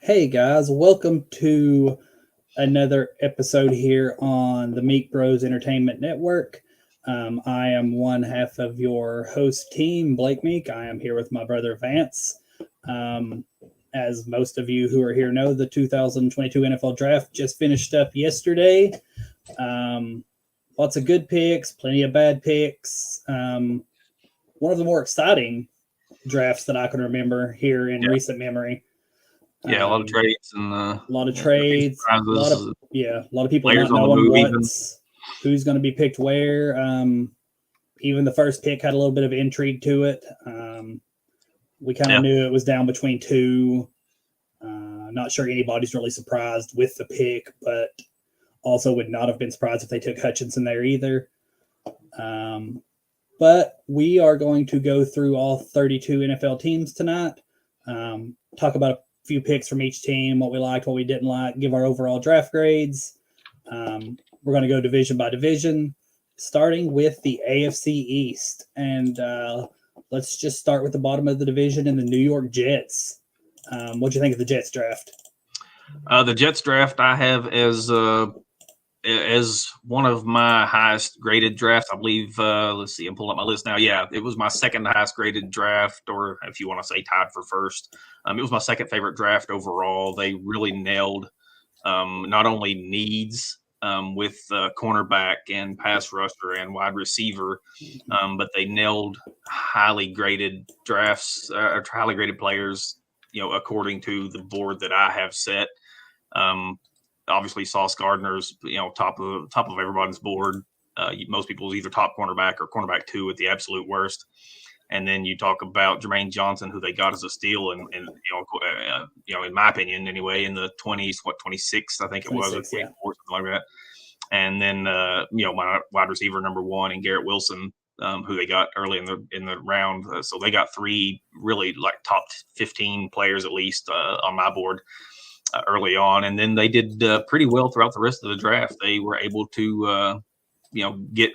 Hey guys, welcome to another episode here on the Meek Bros Entertainment Network. I am one half of your host team, Blake Meek. I am here with my brother Vance. Um, as most of you who are here know, the 2022 NFL Draft just finished up yesterday. Um, Lots of good picks, plenty of bad picks. One of the more exciting drafts that I can remember here in recent memory. Yeah, a lot of trades and A lot of trades, a lot of people players not on the knowing move even. who's going to be picked where. Even the first pick had a little bit of intrigue to it. We kind of knew it was down between two. Not sure anybody's really surprised with the pick, but also would not have been surprised if they took Hutchinson there either. But we are going to go through all 32 NFL teams tonight. Talk about a few picks from each team, what we liked, what we didn't like, give our overall draft grades. We're going to go division by division, starting with the AFC East. And let's just start with the bottom of the division in the New York Jets. What do you think of the Jets draft? The Jets draft I have as one of my highest graded drafts. I believe, let's see, I'm pulling up my list now. Yeah, it was my second highest graded draft, or if you want to say tied for first. It was my second favorite draft overall. They really nailed not only needs with cornerback and pass rusher and wide receiver, but they nailed highly graded drafts, highly graded players, according to the board that I have set. Obviously, Sauce Gardner's, top of everybody's board. Most people's either top cornerback or cornerback 2 at the absolute worst. And then you talk about Jermaine Johnson, who they got as a steal, and in my opinion, anyway, in the 20s, 26th, I think it was, or 24, yeah. something like that. And then my wide receiver number 1 and Garrett Wilson, who they got early in the round. So they got 3 really like top 15 players at least on my board early on, and then they did pretty well throughout the rest of the draft. They were able to get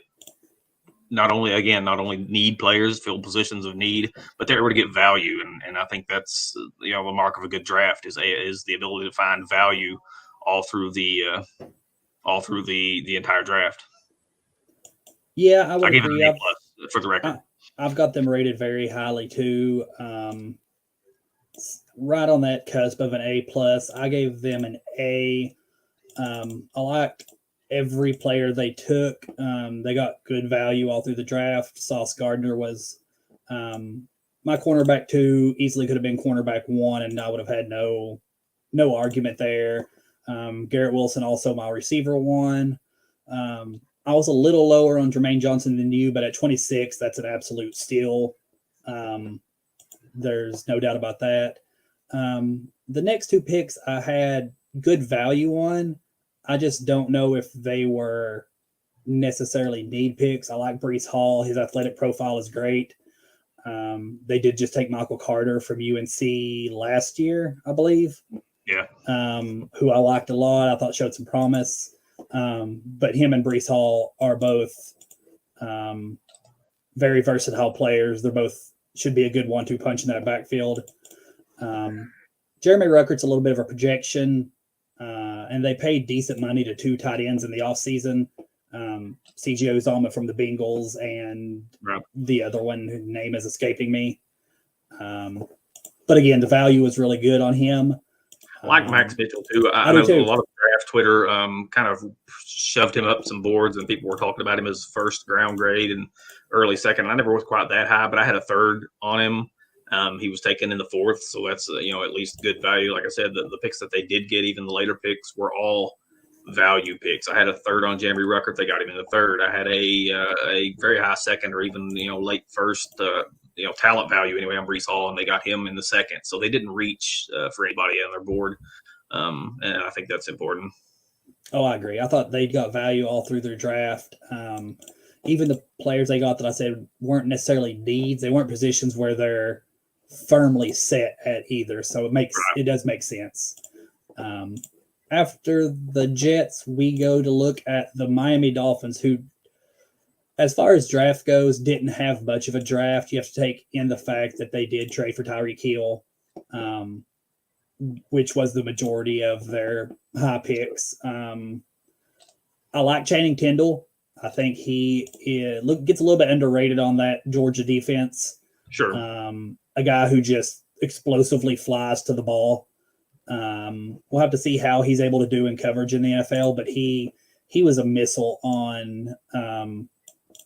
not only need players, fill positions of need, but they're able to get value, and I think that's the mark of a good draft is the ability to find value all through the entire draft. Yeah, I would give agree. it an A+ for the record. I've got them rated very highly too. Right on that cusp of an A+. I gave them an A. I liked every player they took. They got good value all through the draft. Sauce Gardner was my cornerback 2, easily could have been cornerback 1, and I would have had no argument there. Garrett Wilson, also my receiver 1. I was a little lower on Jermaine Johnson than you, but at 26, that's an absolute steal. There's no doubt about that. The next 2 picks I had good value on. I just don't know if they were necessarily need picks. I like Breece Hall. His athletic profile is great. They did just take Michael Carter from UNC last year, I believe. Yeah. Who I liked a lot. I thought showed some promise. But him and Breece Hall are both very versatile players. They're both should be a good 1-2 punch in that backfield. Jeremy Ruckert's a little bit of a projection, and they paid decent money to 2 tight ends in the offseason. CJ Uzomah from the Bengals and the other one whose name is escaping me. But again, the value was really good on him. I like Max Mitchell too. I know a lot of draft Twitter kind of shoved him up some boards, and people were talking about him as first ground grade and early second. I never was quite that high, but I had a third on him. He was taken in the 4th, so that's at least good value. Like I said, the picks that they did get, even the later picks, were all value picks. I had a third on Jeremy Ruckert. They got him in the 3rd. I had a very high second, or even late first. Talent value anyway on Breece Hall, and they got him in the 2nd. So they didn't reach for anybody on their board, and I think that's important. Oh, I agree. I thought they got value all through their draft. Even the players they got that I said weren't necessarily needs. They weren't positions where they're firmly set at either. So it does make sense. After the Jets, we go to look at the Miami Dolphins, who, as far as draft goes, didn't have much of a draft. You have to take in the fact that they did trade for Tyreek Hill. which was the majority of their high picks. I like Channing Tindall. I think gets a little bit underrated on that Georgia defense. Sure. A guy who just explosively flies to the ball. We'll have to see how he's able to do in coverage in the NFL, but he was a missile on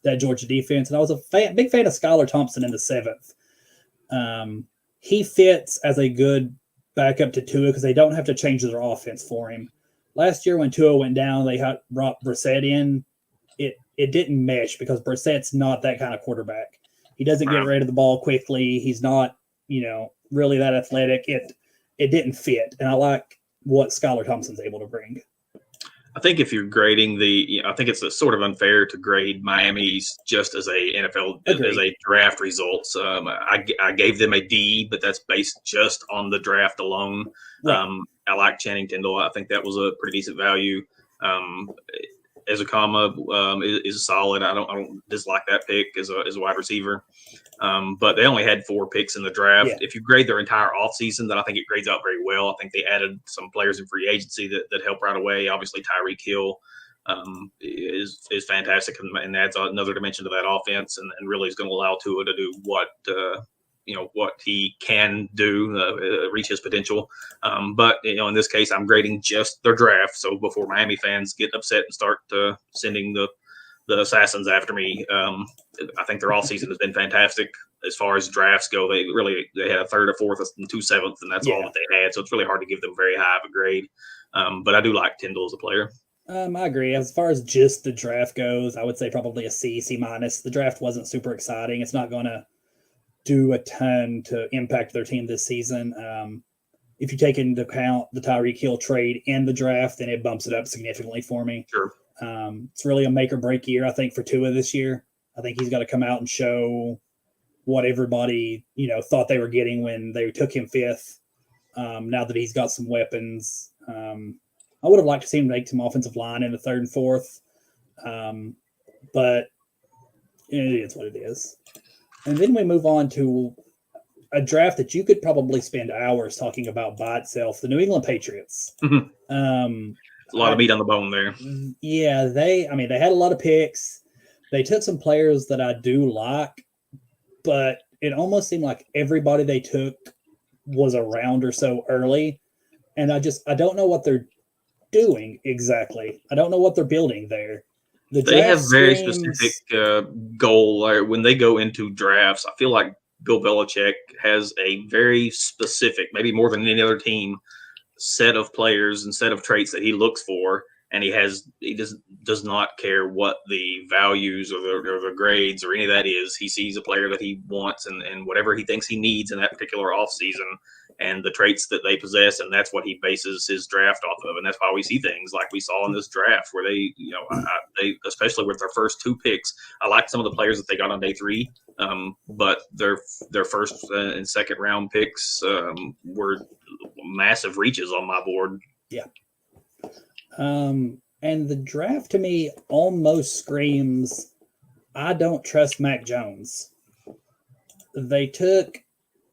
that Georgia defense. And I was a big fan of Skylar Thompson in the seventh. He fits as a good backup to Tua because they don't have to change their offense for him. Last year when Tua went down, they brought Brissett in. It didn't mesh because Brissett's not that kind of quarterback. He doesn't get rid of the ball quickly. He's not, really that athletic. It didn't fit. And I like what Skylar Thompson's able to bring. I think if you're grading I think it's sort of unfair to grade Miami's just as a NFL as a draft results. I gave them a D, but that's based just on the draft alone. Right. I like Channing Tindall. I think that was a pretty decent value. Ezekama is solid. I don't dislike that pick as a wide receiver. But they only had 4 picks in the draft. Yeah. If you grade their entire offseason, then I think it grades out very well. I think they added some players in free agency that help right away. Obviously, Tyreek Hill is fantastic and adds another dimension to that offense and really is going to allow Tua to do what he can do, reach his potential. But in this case, I'm grading just their draft. So before Miami fans get upset and start sending the assassins after me, I think their offseason has been fantastic as far as drafts go. They had a 3rd, a 4th, and 2 7th, and that's all that they had. So it's really hard to give them very high of a grade. But I do like Tindall as a player. I agree. As far as just the draft goes, I would say probably a C, C-. The draft wasn't super exciting. It's not going to do a ton to impact their team this season. If you take into account the Tyreek Hill trade in the draft, then it bumps it up significantly for me. Sure. It's really a make or break year, I think, for Tua this year. I think he's got to come out and show what everybody, thought they were getting when they took him 5th. Now that he's got some weapons, I would have liked to see him make some offensive line in the 3rd and 4th. But it is what it is. And then we move on to a draft that you could probably spend hours talking about by itself, the New England Patriots. Mm-hmm. A lot of meat on the bone there. Yeah, they had a lot of picks. They took some players that I do like, but it almost seemed like everybody they took was a round or so early. And I don't know what they're doing exactly. I don't know what they're building there. They have very specific goal. When they go into drafts, I feel like Bill Belichick has a very specific, maybe more than any other team, set of players and set of traits that he looks for, and he does not care what the values or the grades or any of that is. He sees a player that he wants and whatever he thinks he needs in that particular offseason and the traits that they possess, and that's what he bases his draft off of. And that's why we see things like we saw in this draft where they especially with their first 2 picks. I like some of the players that they got on day 3, but their first and second round picks were massive reaches on my board. Yeah. And the draft to me almost screams, I don't trust Mac Jones. They took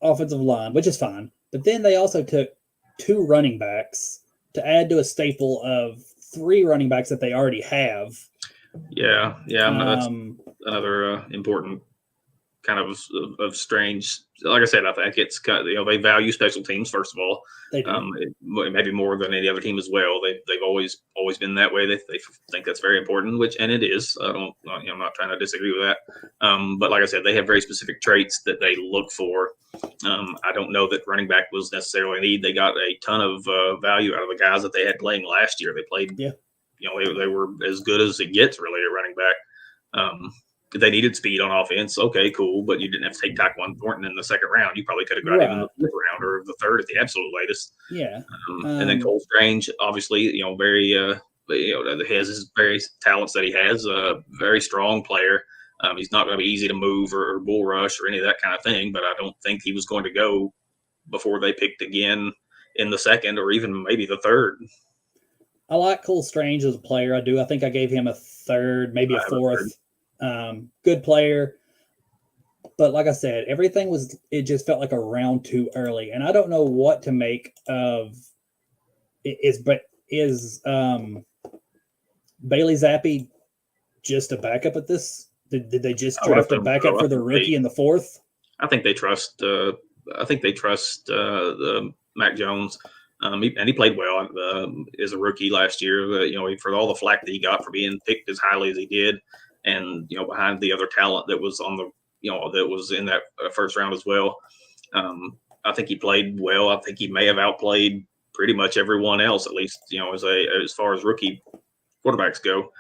offensive line, which is fine, but then they also took 2 running backs to add to a staple of 3 running backs that they already have. Yeah. That's another important kind of strange. Like I said, I think it's they value special teams first of all. They do. Maybe more than any other team as well. They've always been that way. They think that's very important, and it is. I'm not trying to disagree with that. But like I said, they have very specific traits that they look for. I don't know that running back was necessarily a need. They got a ton of value out of the guys that they had playing last year. They played. Yeah. They were as good as it gets really at running back. They needed speed on offense. Okay, cool. But you didn't have to take Tyquan Thornton in the 2nd round. You probably could have got him in the 4th round or the 3rd at the absolute latest. Yeah. And then Cole Strange, obviously, very, has his various talents that he has. A very strong player. He's not going to be easy to move or bull rush or any of that kind of thing. But I don't think he was going to go before they picked again in the 2nd or even maybe the 3rd. I like Cole Strange as a player. I do. I think I gave him a 3rd, maybe a 4th. Good player, But like I said, it just felt like a round too early. And I don't know what to make of is Bailey Zappi just a backup at this? Did they just draft a backup for the rookie in the fourth? I think they trust. I think they trust the Mac Jones, and he played well as a rookie last year. For all the flack that he got for being picked as highly as he did, and behind the other talent that was on the that was in that first round as well. I think he played well. I think he may have outplayed pretty much everyone else, at least as far as rookie quarterbacks go.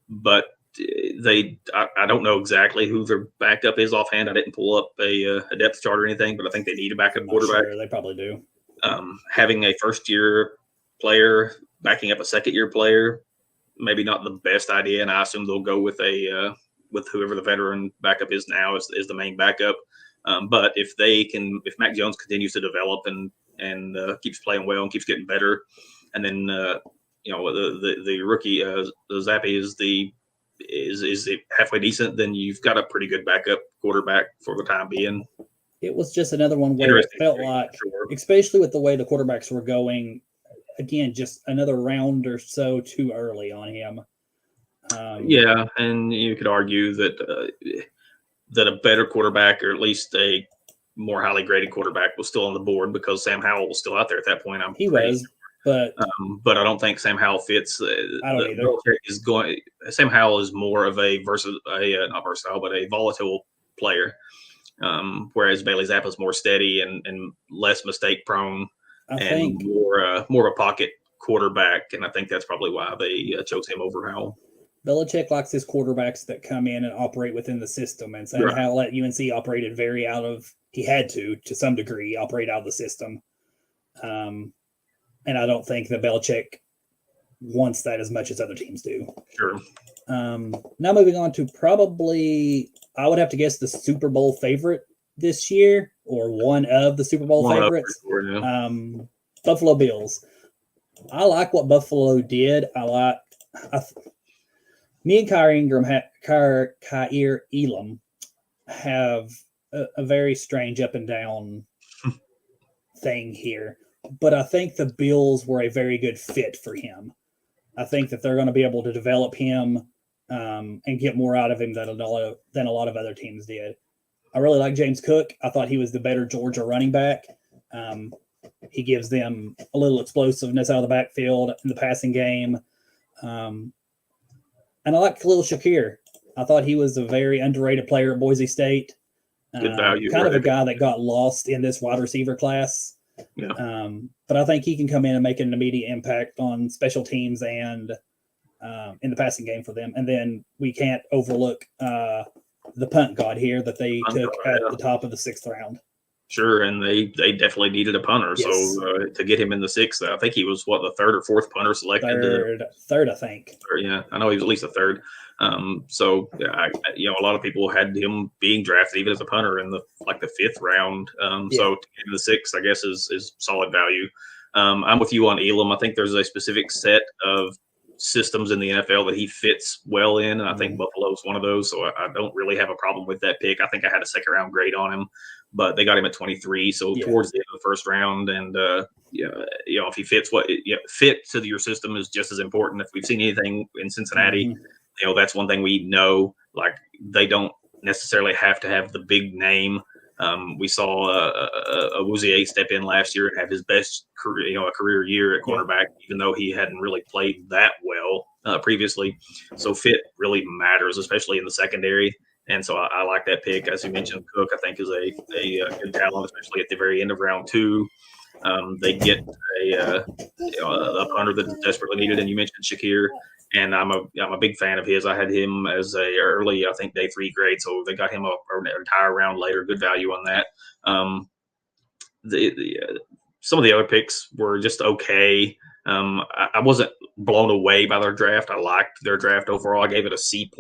But I don't know exactly who their backup is offhand. I didn't pull up a depth chart or anything, but I think they need a backup quarterback. Sure, they probably do. Having a first-year player backing up a second-year player, maybe not the best idea, and I assume they'll go with with whoever the veteran backup is now is the main backup. But if Mac Jones continues to develop and keeps playing well and keeps getting better, and then the rookie Zappi is halfway decent, then you've got a pretty good backup quarterback for the time being. It was just another one where it felt like, especially with the way the quarterbacks were going, again, just another round or so too early on him. Yeah, and you could argue that a better quarterback, or at least a more highly graded quarterback, was still on the board because Sam Howell was still out there at that point. He was. But I don't think Sam Howell fits. I don't either. Sam Howell is more of a not versatile, but a volatile player. Whereas Bailey Zappa is more steady and less mistake prone, and more of a pocket quarterback. And I think that's probably why they chose him over Howell. Belichick likes his quarterbacks that come in and operate within the system, and Sam Howell at UNC operated he had to some degree, operate out of the system. And I don't think that Belichick wants that as much as other teams do. Sure. Now moving on to probably, I would have to guess, the Super Bowl favorite this year, or one of the Super Bowl favorites. Buffalo Bills. I like what Buffalo did. Me and Kyer Elam have a very strange up and down thing here. But I think the Bills were a very good fit for him. I think that they're going to be able to develop him and get more out of him than a lot of other teams did. I really like James Cook. I thought he was the better Georgia running back. He gives them a little explosiveness out of the backfield in the passing game. And I like Khalil Shakir. I thought he was a very underrated player at Boise State. Good value. Kind of a guy that got lost in this wide receiver class. Yeah. But I think he can come in and make an immediate impact on special teams and in the passing game for them. And then we can't overlook the punt god here that they took at the top of the 6th round. Sure, and they definitely needed a punter. Yes. So to get him in the 6th, I think he was the 3rd or 4th punter selected. Third, I think. Yeah, I know he was at least a 3rd. A lot of people had him being drafted even as a punter in the 5th round. So to get in the 6th, I guess is solid value. I'm with you on Elam. I think there's a specific set of systems in the NFL that he fits well in, and I think Buffalo's one of those. So I don't really have a problem with that pick. I think I had a 2nd round grade on him, but they got him at 23, so towards the end of the 1st round. And if he fits fit to your system is just as important. If we've seen anything in Cincinnati, that's one thing we know. Like, they don't necessarily have to have the big name. We saw Awuzie step in last year and have his best career year at quarterback, even though he hadn't really played that well previously. So fit really matters, especially in the secondary. And so I like that pick. As you mentioned, Cook, I think, is a good talent, especially at the very end of round 2. They get a punter that's desperately needed. And you mentioned Shakir, and I'm a big fan of his. I had him as a early, I think, day 3 grade. So they got him an entire round later. Good value on that. Some of the other picks were just okay. I wasn't blown away by their draft. I liked their draft overall. I gave it a C+.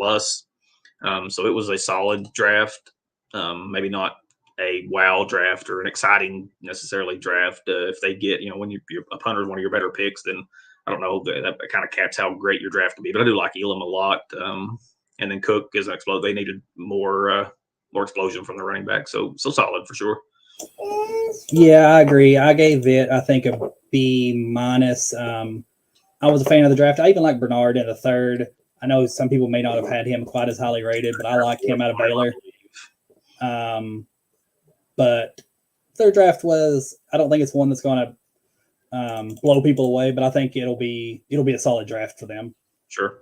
So it was a solid draft. Maybe not a wow draft or an exciting necessarily draft. If they get, when a punter is one of your better picks, then I don't know, that kind of caps how great your draft will be. But I do like Elam a lot. And then Cook is an explode. They needed more more explosion from the running back. So solid for sure. Yeah, I agree. I gave it, I think, a B minus. I was a fan of the draft. I even like Bernard in the third. I know some people may not have had him quite as highly rated, but I liked him out of Baylor. But their draft was, I don't think it's one that's going to blow people away, but I think it'll be a solid draft for them. Sure.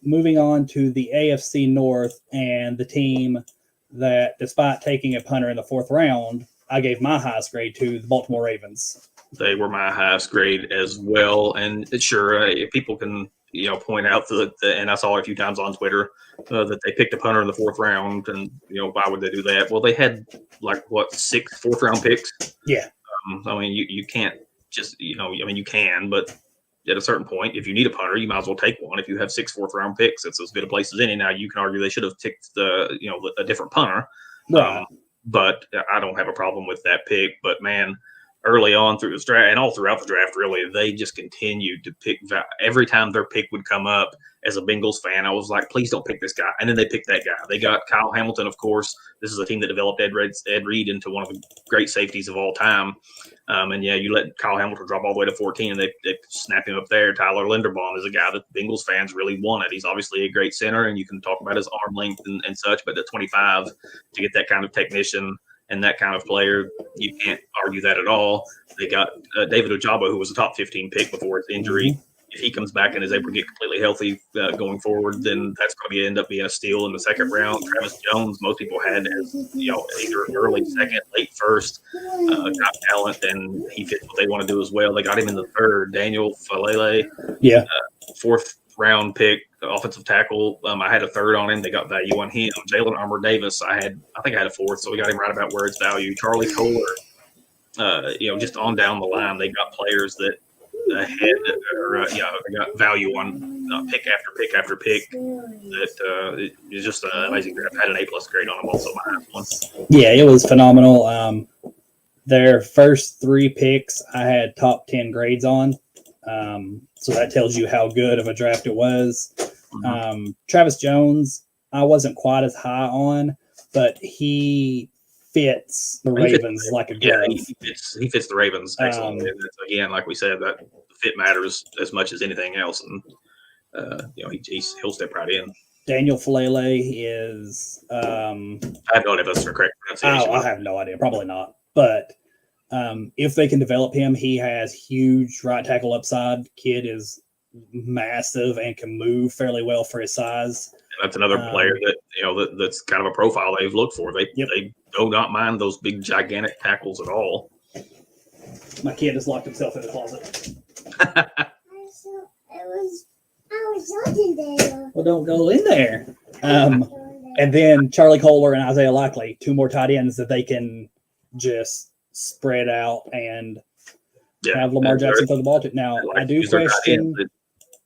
Moving on to the AFC North and the team that, despite taking a punter in the fourth round, I gave my highest grade to the Baltimore Ravens. They were my highest grade as well. And sure, people can, point out that, and I saw it a few times on Twitter, that they picked a punter in the fourth round. And, why would they do that? Well, they had 6 fourth-round picks? Yeah. I mean, you can't just, you can, but at a certain point, if you need a punter, you might as well take one. If you have 6 fourth-round picks, it's as good a place as any. Now, you can argue they should have picked a different punter. Right. But I don't have a problem with that pick. But, man, early on through the draft and all throughout the draft, really, they just continued to pick. Every time their pick would come up, as a Bengals fan, I was like, please don't pick this guy. And then they picked that guy. They got Kyle Hamilton, of course. This is a team that developed Ed Reed into one of the great safeties of all time. And, yeah, you let Kyle Hamilton drop all the way to 14, and they snap him up there. Tyler Linderbaum is a guy that Bengals fans really wanted. He's obviously a great center, and you can talk about his arm length and such, but at 25, to get that kind of technician and that kind of player, you can't argue that at all. They got David Ojabo, who was a top 15 pick before his injury. Mm-hmm. If he comes back and is able to get completely healthy going forwut, then that's going to end up being a steal in the second round. Travis Jones, most people had as either early second, late first, got talent, and he fits what they want to do as well. They got him in the third. Daniel Falele, fourth round pick, offensive tackle. I had a third on him. They got value on him. Jalen Armour Davis, I think I had a fourth, so we got him right about where it's value. Charlie Kohler, just on down the line, they got players that ahead or got value on pick after pick after pick. That is just an amazing draft. I had an A+ grade on them, also my one. Yeah, it was phenomenal. Their first 3 picks, I had top 10 grades on. So that tells you how good of a draft it was. Mm-hmm. Travis Jones, I wasn't quite as high on, but he fits the Ravens like a glove. Yeah, he fits the Ravens excellently. Again, like we said, that fit matters as much as anything else, and he'll step right in. Daniel Falele is. I have no idea if that's the correct pronunciation. I have no idea. Probably not. But if they can develop him, he has huge right tackle upside. Kid is massive and can move fairly well for his size. And that's another player that that's kind of a profile they've looked for. They do not mind those big gigantic tackles at all. My kid has locked himself in the closet. I was looking there. Well, don't go in there. And then Charlie Kohler and Isaiah Likely, 2 more tight ends that they can just spread out and have Lamar Jackson throw the ball to. Now, I do question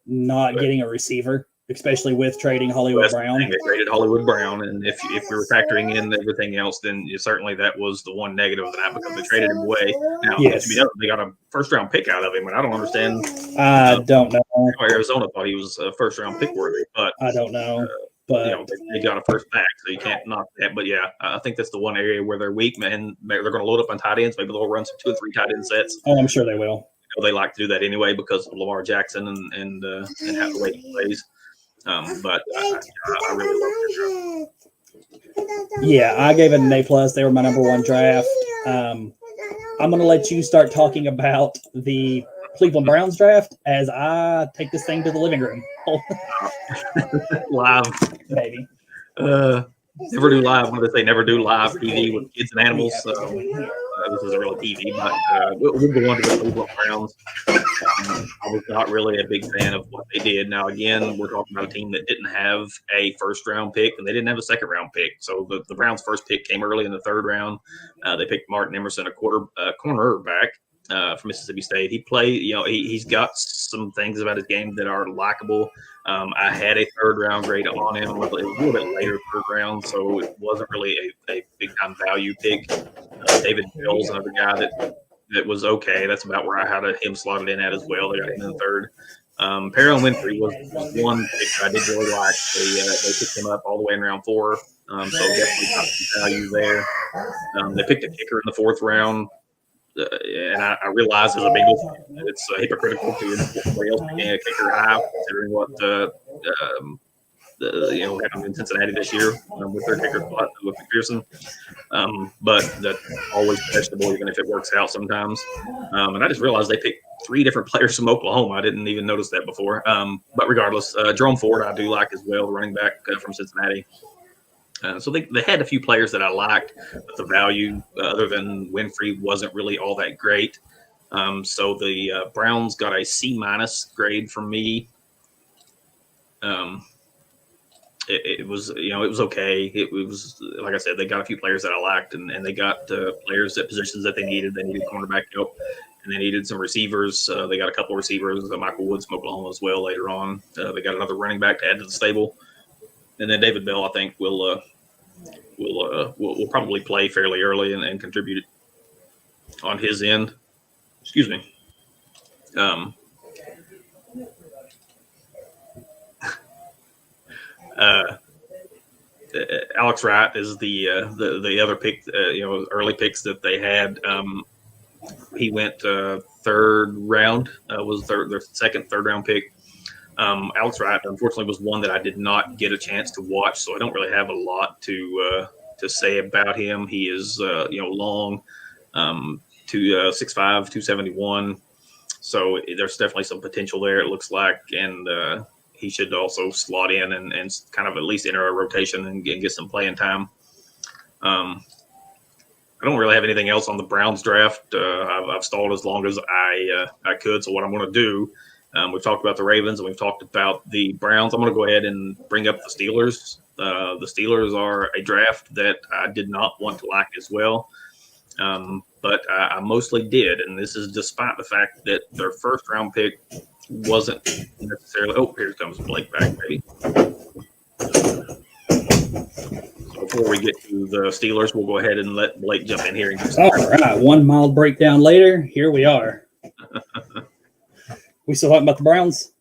not getting a receiver, especially with trading Hollywood Brown. They traded Hollywood Brown, and if you're factoring in everything else, then certainly that was the one negative of the night because they traded him away. Now, they got a first-round pick out of him, and I don't understand. I don't know. Arizona thought he was a first-round pick worthy, but I don't know. But they got a first back, so you can't knock that. But yeah, I think that's the one area where they're weak, man. They're going to load up on tight ends. Maybe they'll run some 2 or 3 tight end sets. Oh, I'm sure they will. They like to do that anyway because of Lamar Jackson and how the way he plays. But I really love it. Yeah, I gave it an A+. They were my number 1 draft. I'm going to let you start talking about the Cleveland Browns draft as I take this thing to the living room. Live. Baby. Never do live. What do they say? Never do live TV with kids and animals. This is a real TV, but we'll go on to the Cleveland Browns. I was not really a big fan of what they did. Now, again, we're talking about a team that didn't have a first-round pick, and they didn't have a second-round pick. So the Browns' first pick came early in the third round. They picked Martin Emerson, a cornerback from Mississippi State. He played, he's got some things about his game that are likable. I had a third-round grade on him. It was a little bit later third round, so it wasn't really a big-time value pick. David Bell's another guy that was okay. That's about where I had him slotted in at as well. They got him in the third. Perrin Winfrey was one pick that I did really like. They picked him up all the way in round 4, so definitely got some value there. They picked a kicker in the 4th round, and I realize as a Bengals fan, it's hypocritical to somebody else picking a kicker high, considering what happened in Cincinnati this year with their kicker spot with McPherson. But that's always questionable, even if it works out sometimes. And I just realized they picked 3 different players from Oklahoma. I didn't even notice that before. But regardless, Jerome Ford I do like as well, the running back from Cincinnati. So they had a few players that I liked, but the value, other than Winfrey, wasn't really all that great. So the Browns got a C- grade from me. It was okay. It was, like I said, they got a few players that I liked, and they got players at positions that they needed. They needed cornerback help, and they needed some receivers. They got a couple of receivers, Michael Woods from Oklahoma as well later on. They got another running back to add to the stable, and then David Bell, I think, will probably play fairly early and contribute on his end. Excuse me. Alex Wright is the other pick, early picks that they had. He went 3rd round, was their second, 3rd round pick. Alex Wright, unfortunately, was one that I did not get a chance to watch, so I don't really have a lot to say about him. He is, long, 6'5", 271. So there's definitely some potential there, it looks like, and he should also slot in and kind of at least enter a rotation and get some playing time. I don't really have anything else on the Browns draft. I've stalled as long as I could. So what I'm going to do, we've talked about the Ravens and we've talked about the Browns. I'm going to go ahead and bring up the Steelers. The Steelers are a draft that I did not want to like as well. But I mostly did, and this is despite the fact that their 1st round pick wasn't necessarily. Oh, here comes Blake back, maybe. So before we get to the Steelers, we'll go ahead and let Blake jump in here. All right, 1 mild breakdown later, here we are. We still talking about the Browns?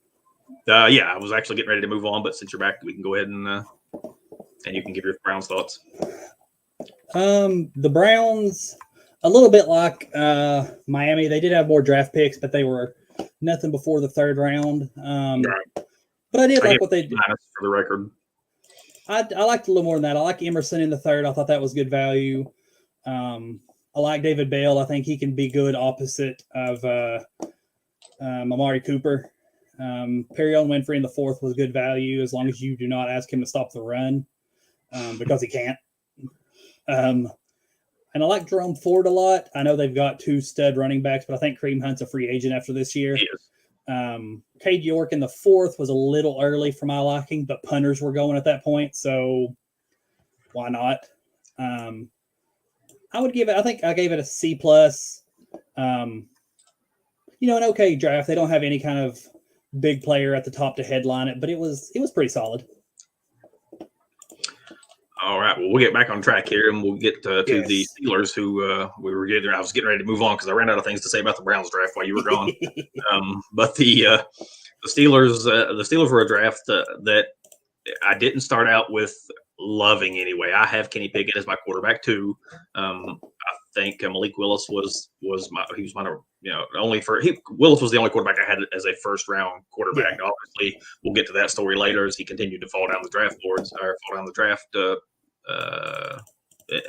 Yeah, I was actually getting ready to move on, but since you're back, we can go ahead and you can give your Browns thoughts. The Browns, a little bit like Miami, they did have more draft picks, but they were nothing before the 3rd round. Right. But I did like what they did. For the record, I liked a little more than that. I like Emerson in the 3rd. I thought that was good value. I like David Bell. I think he can be good opposite of Amari Cooper. Perrion Winfrey in the 4th was good value as long as you do not ask him to stop the run because he can't. And I like Jerome Ford a lot. I know they've got 2 stud running backs, but I think Kareem Hunt's a free agent after this year. He is. Cade York in the 4th was a little early for my liking, but punters were going at that point, so why not? I would give it. I think I gave it a C+. An okay draft. They don't have any kind of big player at the top to headline it, but it was pretty solid. All right. Well, we'll get back on track here, and we'll get to the Steelers, who we were getting. I was getting ready to move on because I ran out of things to say about the Browns draft while you were gone. But the Steelers were a draft that I didn't start out with loving anyway. I have Kenny Pickett as my quarterback too. I think Malik Willis was Willis was the only quarterback I had as a 1st round quarterback. Yeah. Obviously, we'll get to that story later as he continued to fall down the draft boards or fall down the draft.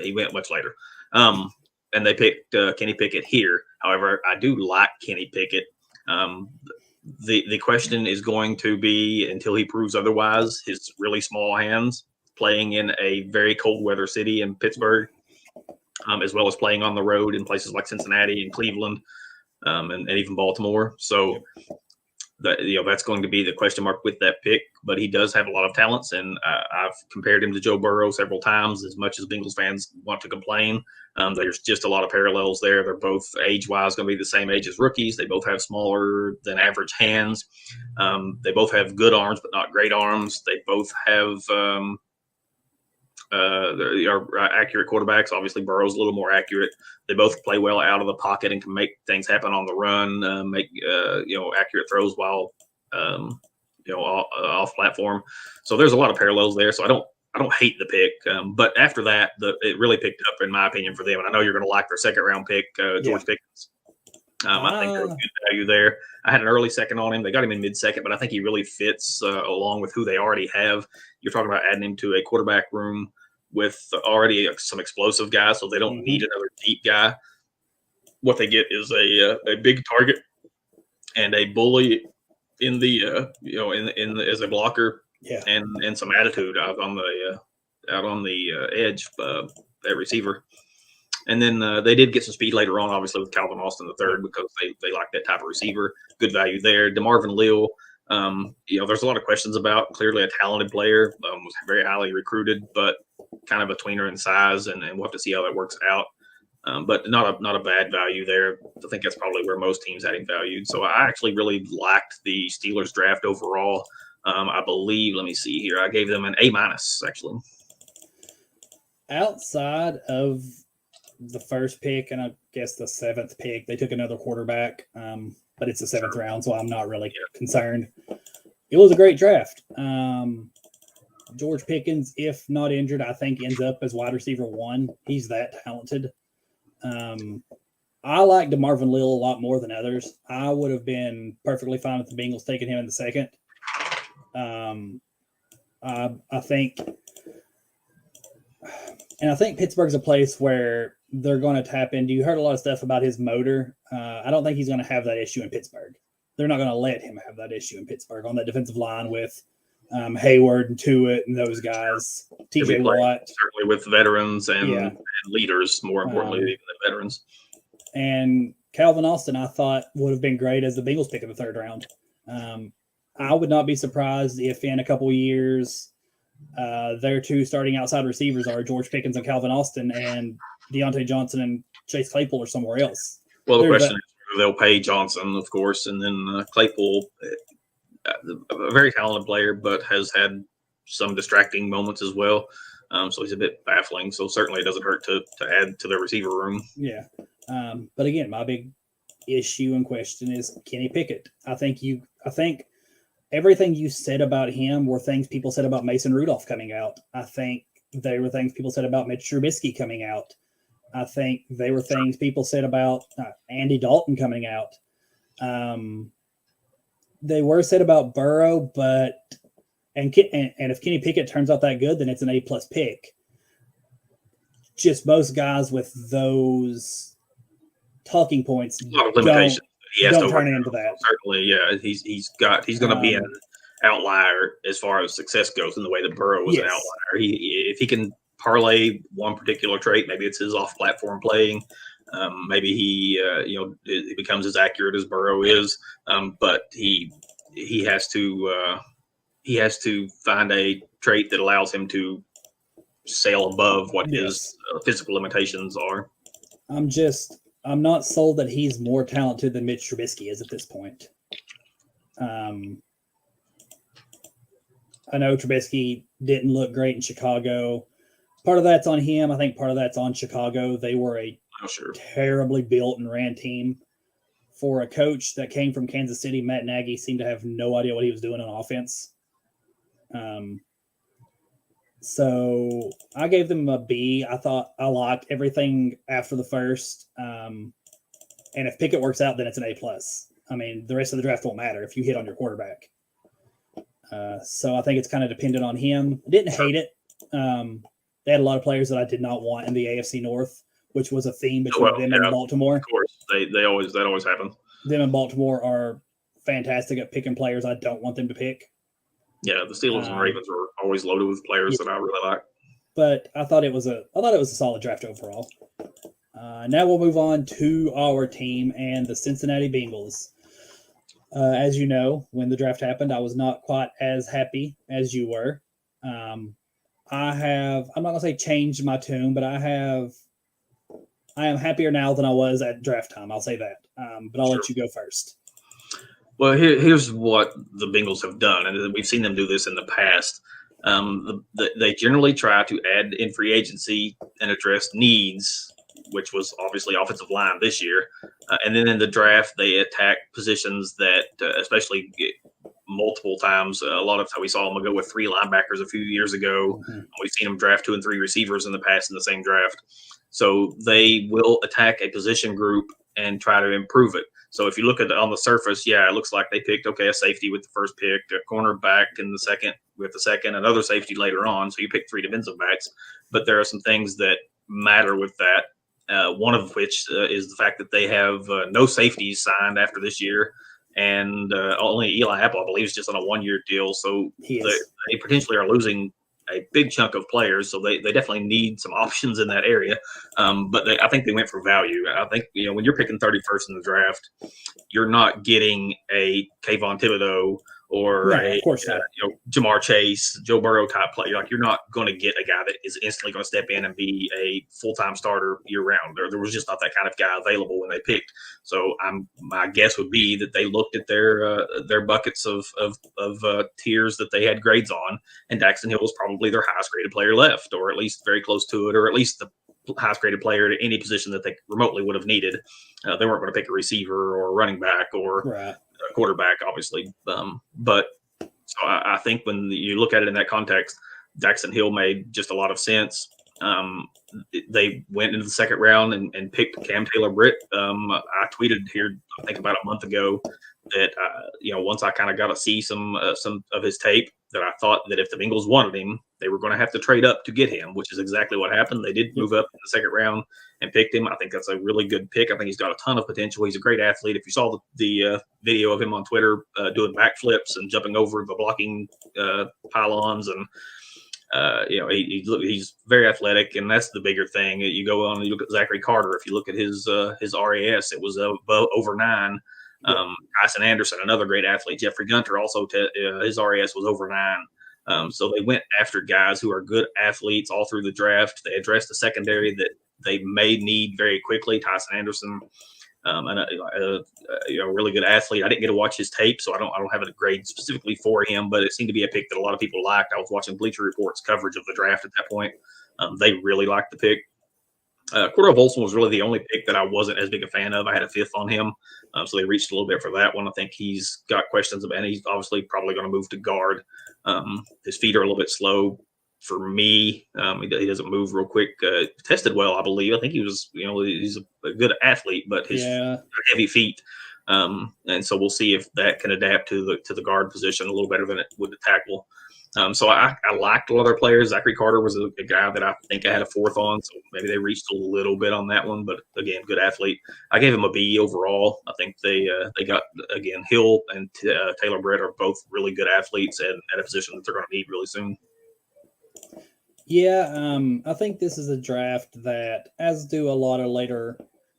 He went much later. And they picked Kenny Pickett here. However, I do like Kenny Pickett. The question is going to be, until he proves otherwise, his really small hands playing in a very cold weather city in Pittsburgh, as well as playing on the road in places like Cincinnati and Cleveland, and even Baltimore. So that's going to be the question mark with that pick, but he does have a lot of talents, and I've compared him to Joe Burrow several times. As much as Bengals fans want to complain, there's just a lot of parallels there. They're both age-wise going to be the same age as rookies. They both have smaller than average hands. They both have good arms, but not great arms. They both have are accurate quarterbacks. Obviously, Burrow's a little more accurate. They both play well out of the pocket and can make things happen on the run, make accurate throws while off platform. So there's a lot of parallels there. So I don't hate the pick. But after that, it really picked up, in my opinion, for them. And I know you're going to like their second round pick, George Pickens. I think there's good value there. I had an early second on him. They got him in mid-second, but I think he really fits along with who they already have. You're talking about adding him to a quarterback room with already some explosive guys, so they don't need another deep guy. What they get is a big target and a bully in the as a blocker, and some attitude out on the edge at receiver. And then they did get some speed later on, obviously, with Calvin Austin III, because they like that type of receiver. Good value there. DeMarvin Leal, there's a lot of questions about. Clearly a talented player, was very highly recruited, but kind of a tweener in size, and we'll have to see how that works out. But not a bad value there. I think that's probably where most teams had him valued. So I actually really liked the Steelers draft overall. I believe, let me see here, I gave them an A-, actually. Outside of the first pick and I guess the seventh pick, they took another quarterback, but it's the seventh round, so I'm not really concerned. It was a great draft. George Pickens, if not injured, I think ends up as wide receiver 1. He's that talented. I like DeMarvin Leal a lot more than others. I would have been perfectly fine with the Bengals taking him in the second. I think Pittsburgh's a place where they're going to tap into. You heard a lot of stuff about his motor. I don't think he's going to have that issue in Pittsburgh. They're not going to let him have that issue in Pittsburgh on that defensive line with Hayward and Tuitt and those guys. TJ Watt. Certainly with veterans and leaders, more importantly, even than veterans. And Calvin Austin, I thought, would have been great as the Bengals pick in the third round. I would not be surprised if in a couple of years their two starting outside receivers are George Pickens and Calvin Austin, and Deontay Johnson and Chase Claypool are somewhere else. Well, the question is whether they'll pay Johnson, of course, and then Claypool, a very talented player, but has had some distracting moments as well. So he's a bit baffling. So certainly it doesn't hurt to add to their receiver room. Yeah. But again, my big issue and question is Kenny Pickett. I think everything you said about him were things people said about Mason Rudolph coming out. I think they were things people said about Mitch Trubisky coming out. I think they were things people said about Andy Dalton coming out. They were said about Burrow, and if Kenny Pickett turns out that good, then it's an A+ pick. Just most guys with those talking points a lot of limitations. Don't turn into that. Certainly, yeah. He's going to be an outlier as far as success goes in the way that Burrow was an outlier. If he can parlay one particular trait, maybe it's his off-platform playing. Maybe he becomes as accurate as Burrow is. But he has to find a trait that allows him to sail above what his physical limitations are. I'm not sold that he's more talented than Mitch Trubisky is at this point. I know Trubisky didn't look great in Chicago. Part of that's on him. I think part of that's on Chicago. They were a terribly built and ran team. For a coach that came from Kansas City, Matt Nagy seemed to have no idea what he was doing on offense. So I gave them a B. I thought I liked everything after the first. And if Pickett works out, then it's an A+. I mean, the rest of the draft won't matter if you hit on your quarterback. So I think it's kind of dependent on him. I didn't hate it. They had a lot of players that I did not want in the AFC North, which was a theme between them and Baltimore. Of course, that always happens. Them and Baltimore are fantastic at picking players I don't want them to pick. Yeah, the Steelers and Ravens are always loaded with players that I really like. But I thought it was a solid draft overall. Now we'll move on to our team and the Cincinnati Bengals. As you know, when the draft happened, I was not quite as happy as you were. I'm not going to say changed my tune, but I am happier now than I was at draft time. I'll say that. But I'll let you go first. Well, here's what the Bengals have done, and we've seen them do this in the past. They generally try to add in free agency and address needs, which was obviously offensive line this year. And then in the draft, they attack positions that, especially multiple times. A lot of time we saw him go with 3 linebackers a few years ago. Mm-hmm. We've seen him draft 2 and 3 receivers in the past in the same draft. So they will attack a position group and try to improve it. So if you look at on the surface, yeah, it looks like they picked a safety with the first pick, a cornerback in the second with the second, another safety later on. So you pick 3 defensive backs, but there are some things that matter with that. One of which is the fact that they have no safeties signed after this year, and only Eli Apple, I believe, is just on a 1-year deal. So they potentially are losing a big chunk of players. So they definitely need some options in that area. But I think they went for value. I think, when you're picking 31st in the draft, you're not getting a Kayvon Thibodeau or of course not. Jamar Chase, Joe Burrow type player. Like, you're not going to get a guy that is instantly going to step in and be a full-time starter year-round. There was just not that kind of guy available when they picked. So my guess would be that they looked at their buckets of tiers that they had grades on, and Daxton Hill was probably their highest graded player left, or at least very close to it, or at least the highest graded player at any position that they remotely would have needed. They weren't going to pick a receiver or a running back or a quarterback, obviously. But so I think when you look at it in that context, Daxton Hill made just a lot of sense. They went into the second round and picked Cam Taylor-Britt. I tweeted here, I think about a month ago, that once I kind of got to see some of his tape, that I thought that if the Bengals wanted him, they were going to have to trade up to get him, which is exactly what happened. They did move up in the second round and picked him. I think that's a really good pick. I think he's got a ton of potential. He's a great athlete. If you saw the video of him on Twitter doing backflips and jumping over the blocking pylons, and he's very athletic, and that's the bigger thing. You go on and you look at Zachary Carter. If you look at his RAS, it was over 9. Tyson Anderson, another great athlete. Jeffrey Gunter also, his RAS was over 9. So they went after guys who are good athletes all through the draft. They addressed the secondary that they may need very quickly. Tyson Anderson, a really good athlete. I didn't get to watch his tape, so I don't have a grade specifically for him, but it seemed to be a pick that a lot of people liked. I was watching Bleacher Report's coverage of the draft at that point. They really liked the pick. Cordell Volson was really the only pick that I wasn't as big a fan of. I had a 5th on him, so they reached a little bit for that one. I think he's got questions about, and he's obviously probably going to move to guard. His feet are a little bit slow for me. He doesn't move real quick. Tested well, I believe. I think he was, he's a good athlete, but his heavy feet. And so we'll see if that can adapt to the guard position a little better than it would the tackle. So I liked a lot of their players. Zachary Carter was a guy that I think I had a 4th on, so maybe they reached a little bit on that one. But again, good athlete. I gave him a B overall. I think they got, again, Hill and Taylor-Britt are both really good athletes and at a position that they're going to need really soon. Yeah, I think this is a draft that, as do a lot of later,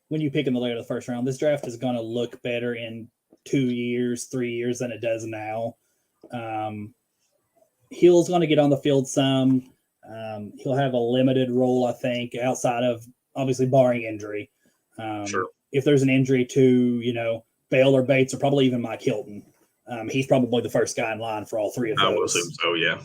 when you pick in the later of the first round, this draft is going to look better in 2 years, 3 years than it does now. Hill's going to get on the field some. He'll have a limited role, I think, outside of, obviously, barring injury. Sure. If there's an injury to, Bale or Bates or probably even Mike Hilton, he's probably the first guy in line for all 3 of those. I would assume so, yeah.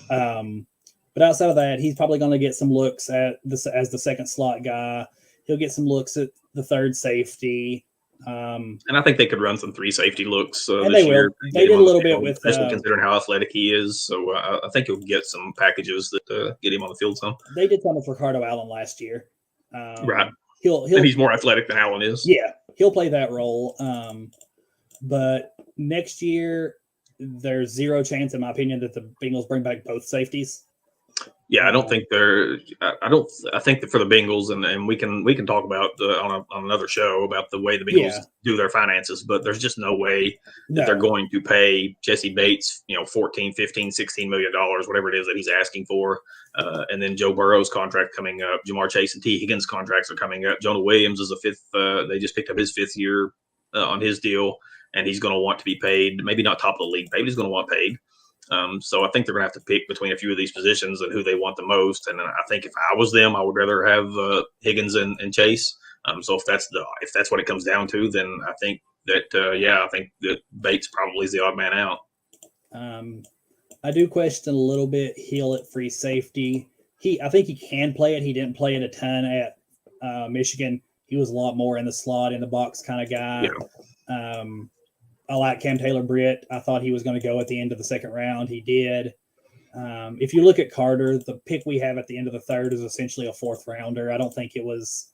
But outside of that, he's probably going to get some looks at this as the second slot guy. He'll get some looks at the third safety. And I think they could run some 3 safety looks this year. They did a little bit with, especially considering how athletic he is. So I think he'll get some packages that get him on the field some. They did some with Ricardo Allen last year. Right. And he's more athletic than Allen is. Yeah, he'll play that role. But next year, there's zero chance, in my opinion, that the Bengals bring back both safeties. Yeah, I don't think I think that for the Bengals, and we can talk about on another show about the way the Bengals do their finances, but there's just no way that they're going to pay Jesse Bates, $14, $15, $16 million, whatever it is that he's asking for. And then Joe Burrow's contract coming up, Jamar Chase and T. Higgins contracts are coming up. Jonah Williams is a 5th. They just picked up his 5th year on his deal, and he's going to want to be paid. Maybe not top of the league, maybe he's going to want paid. So I think they're going to have to pick between a few of these positions and who they want the most. And I think if I was them, I would rather have Higgins and Chase. So if that's what it comes down to, then I think that I think that Bates probably is the odd man out. I do question a little bit Hill at free safety. I think he can play it. He didn't play it a ton at Michigan. He was a lot more in the slot, in the box kind of guy. Yeah. I like Cam Taylor-Britt. I thought he was going to go at the end of the second round. He did. If you look at Carter, the pick we have at the end of the third is essentially a fourth rounder. I don't think it was,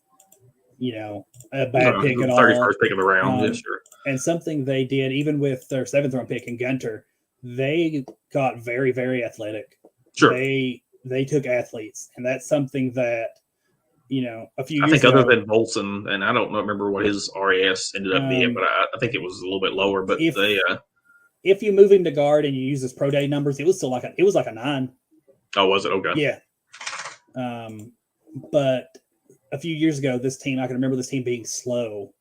a bad pick at all. 31st pick of the round, yeah, sure. And something they did, even with their seventh round pick in Gunter, they got very, very athletic. Sure. They took athletes, and that's something that, a few years I think ago, other than Volson, and I don't remember what his RAS ended up being, but I think it was a little bit lower. But if you move him to guard and you use his pro day numbers, it was still like a 9. Oh, was it? Okay. Yeah. But a few years ago, this team, I can remember this team being slow,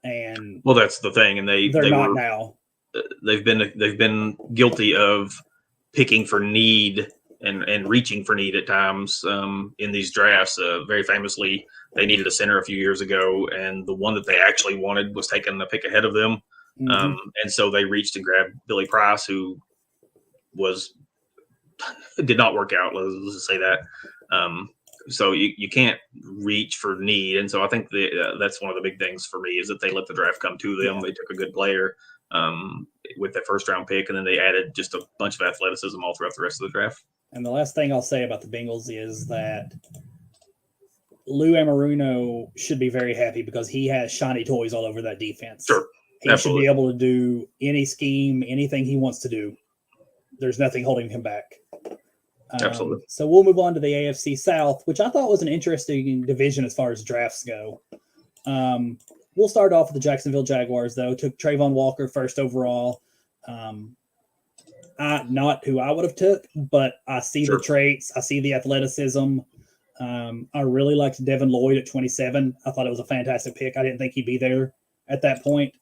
and that's the thing, and they're not now. They've been guilty of picking for need and reaching for need at times in these drafts. Very famously, they needed a center a few years ago, and the one that they actually wanted was taken a pick ahead of them. Mm-hmm. And so they reached and grabbed Billy Price, who did not work out. Let's just say that. So you can't reach for need. And so I think that's one of the big things for me is that they let the draft come to them. Yeah. They took a good player with that first round pick, and then they added just a bunch of athleticism all throughout the rest of the draft. And the last thing I'll say about the Bengals is that Lou Amaruno should be very happy because he has shiny toys all over that defense. Sure. He Absolutely. Should be able to do any scheme, anything he wants to do. There's nothing holding him back. Absolutely. So we'll move on to the AFC South, which I thought was an interesting division as far as drafts go. We'll start off with the Jacksonville Jaguars, though. Took Trayvon Walker first overall. Not who I would have took, but I see the traits. I see the athleticism. I really liked Devin Lloyd at 27. I thought it was a fantastic pick. I didn't think he'd be there at that point.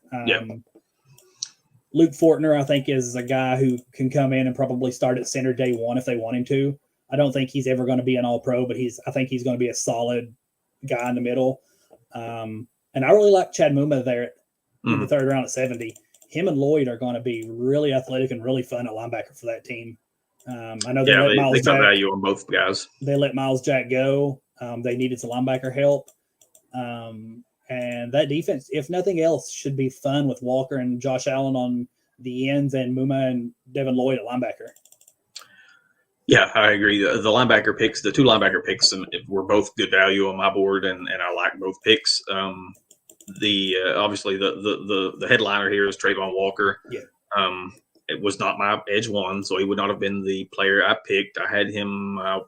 Luke Fortner, I think, is a guy who can come in and probably start at center day one if they want him to. I don't think he's ever going to be an all-pro, but I think he's going to be a solid guy in the middle. And I really like Chad Muma there in the third round at 70. Him and Lloyd are going to be really athletic and really fun at linebacker for that team. I know they let Miles Jack value on both guys. They let Miles Jack go. They needed some linebacker help. And that defense, if nothing else, should be fun with Walker and Josh Allen on the ends and Muma and Devin Lloyd at linebacker. Yeah, I agree. The linebacker picks, the two linebacker picks, were both good value on my board, and I like both picks. Obviously the headliner here is Trayvon Walker. Yeah. It was not my edge one, so he would not have been the player I picked. I had him. I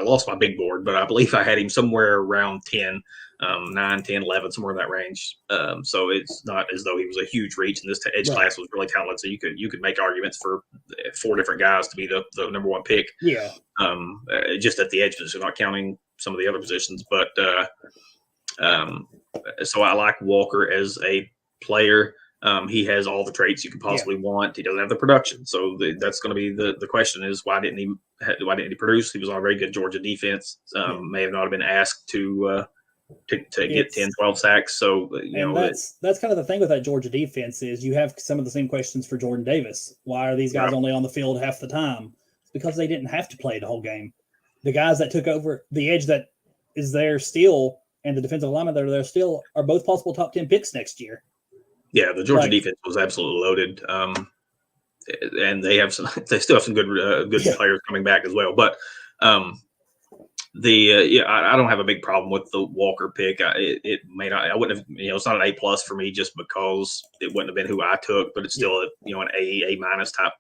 lost my big board, but I believe I had him somewhere around 10. 9, 10, 11, somewhere in that range. So it's not as though he was a huge reach, and this edge class was really talented. So you could make arguments for 4 different guys to be the number one pick. Yeah. Just at the edge position, not counting some of the other positions. But so I like Walker as a player. He has all the traits you could possibly want. He doesn't have the production, so that's going to be the question: is why didn't he produce? He was on a very good Georgia defense. May have not have been asked to get 10, 12 sacks. So, that's kind of the thing with that Georgia defense is you have some of the same questions for Jordan Davis. Why are these guys only on the field half the time? It's because they didn't have to play the whole game. The guys that took over the edge that is there still and the defensive linemen that are there still are both possible top 10 picks next year. Yeah, the Georgia defense was absolutely loaded. And they still have some good players coming back as well. But I don't have a big problem with the Walker pick. It may not. I wouldn't have. It's not an A+ for me just because it wouldn't have been who I took, but it's still an A- type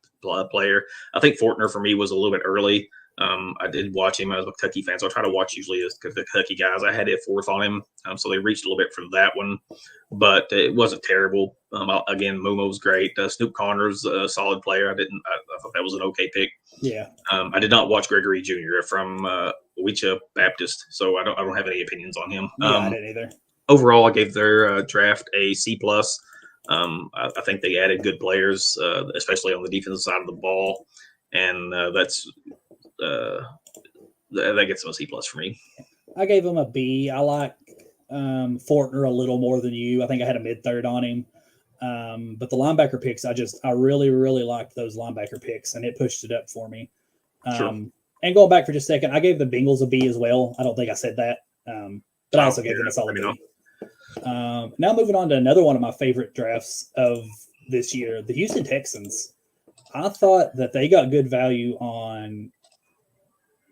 player. I think Fortner for me was a little bit early. I did watch him. I was a Kentucky fan, so I try to watch usually the Kentucky guys. I had it 4th on him, so they reached a little bit from that one, but it wasn't terrible. Again, Mumo was great. Snoop Connor's a solid player. I thought that was an okay pick. Yeah. I did not watch Gregory Jr. from Ouija Baptist, so I don't have any opinions on him. I didn't either. Overall, I gave their draft a C+. I think they added good players, especially on the defensive side of the ball, and that gets them a C+ for me. I gave him a B. I like Fortner a little more than you. I think I had a mid-third on him. But the linebacker picks, I really, really liked those linebacker picks, and it pushed it up for me. Sure. And going back for just a second, I gave the Bengals a B as well. I don't think I said that. But I also gave them a solid B. Now moving on to another one of my favorite drafts of this year, the Houston Texans, I thought that they got good value on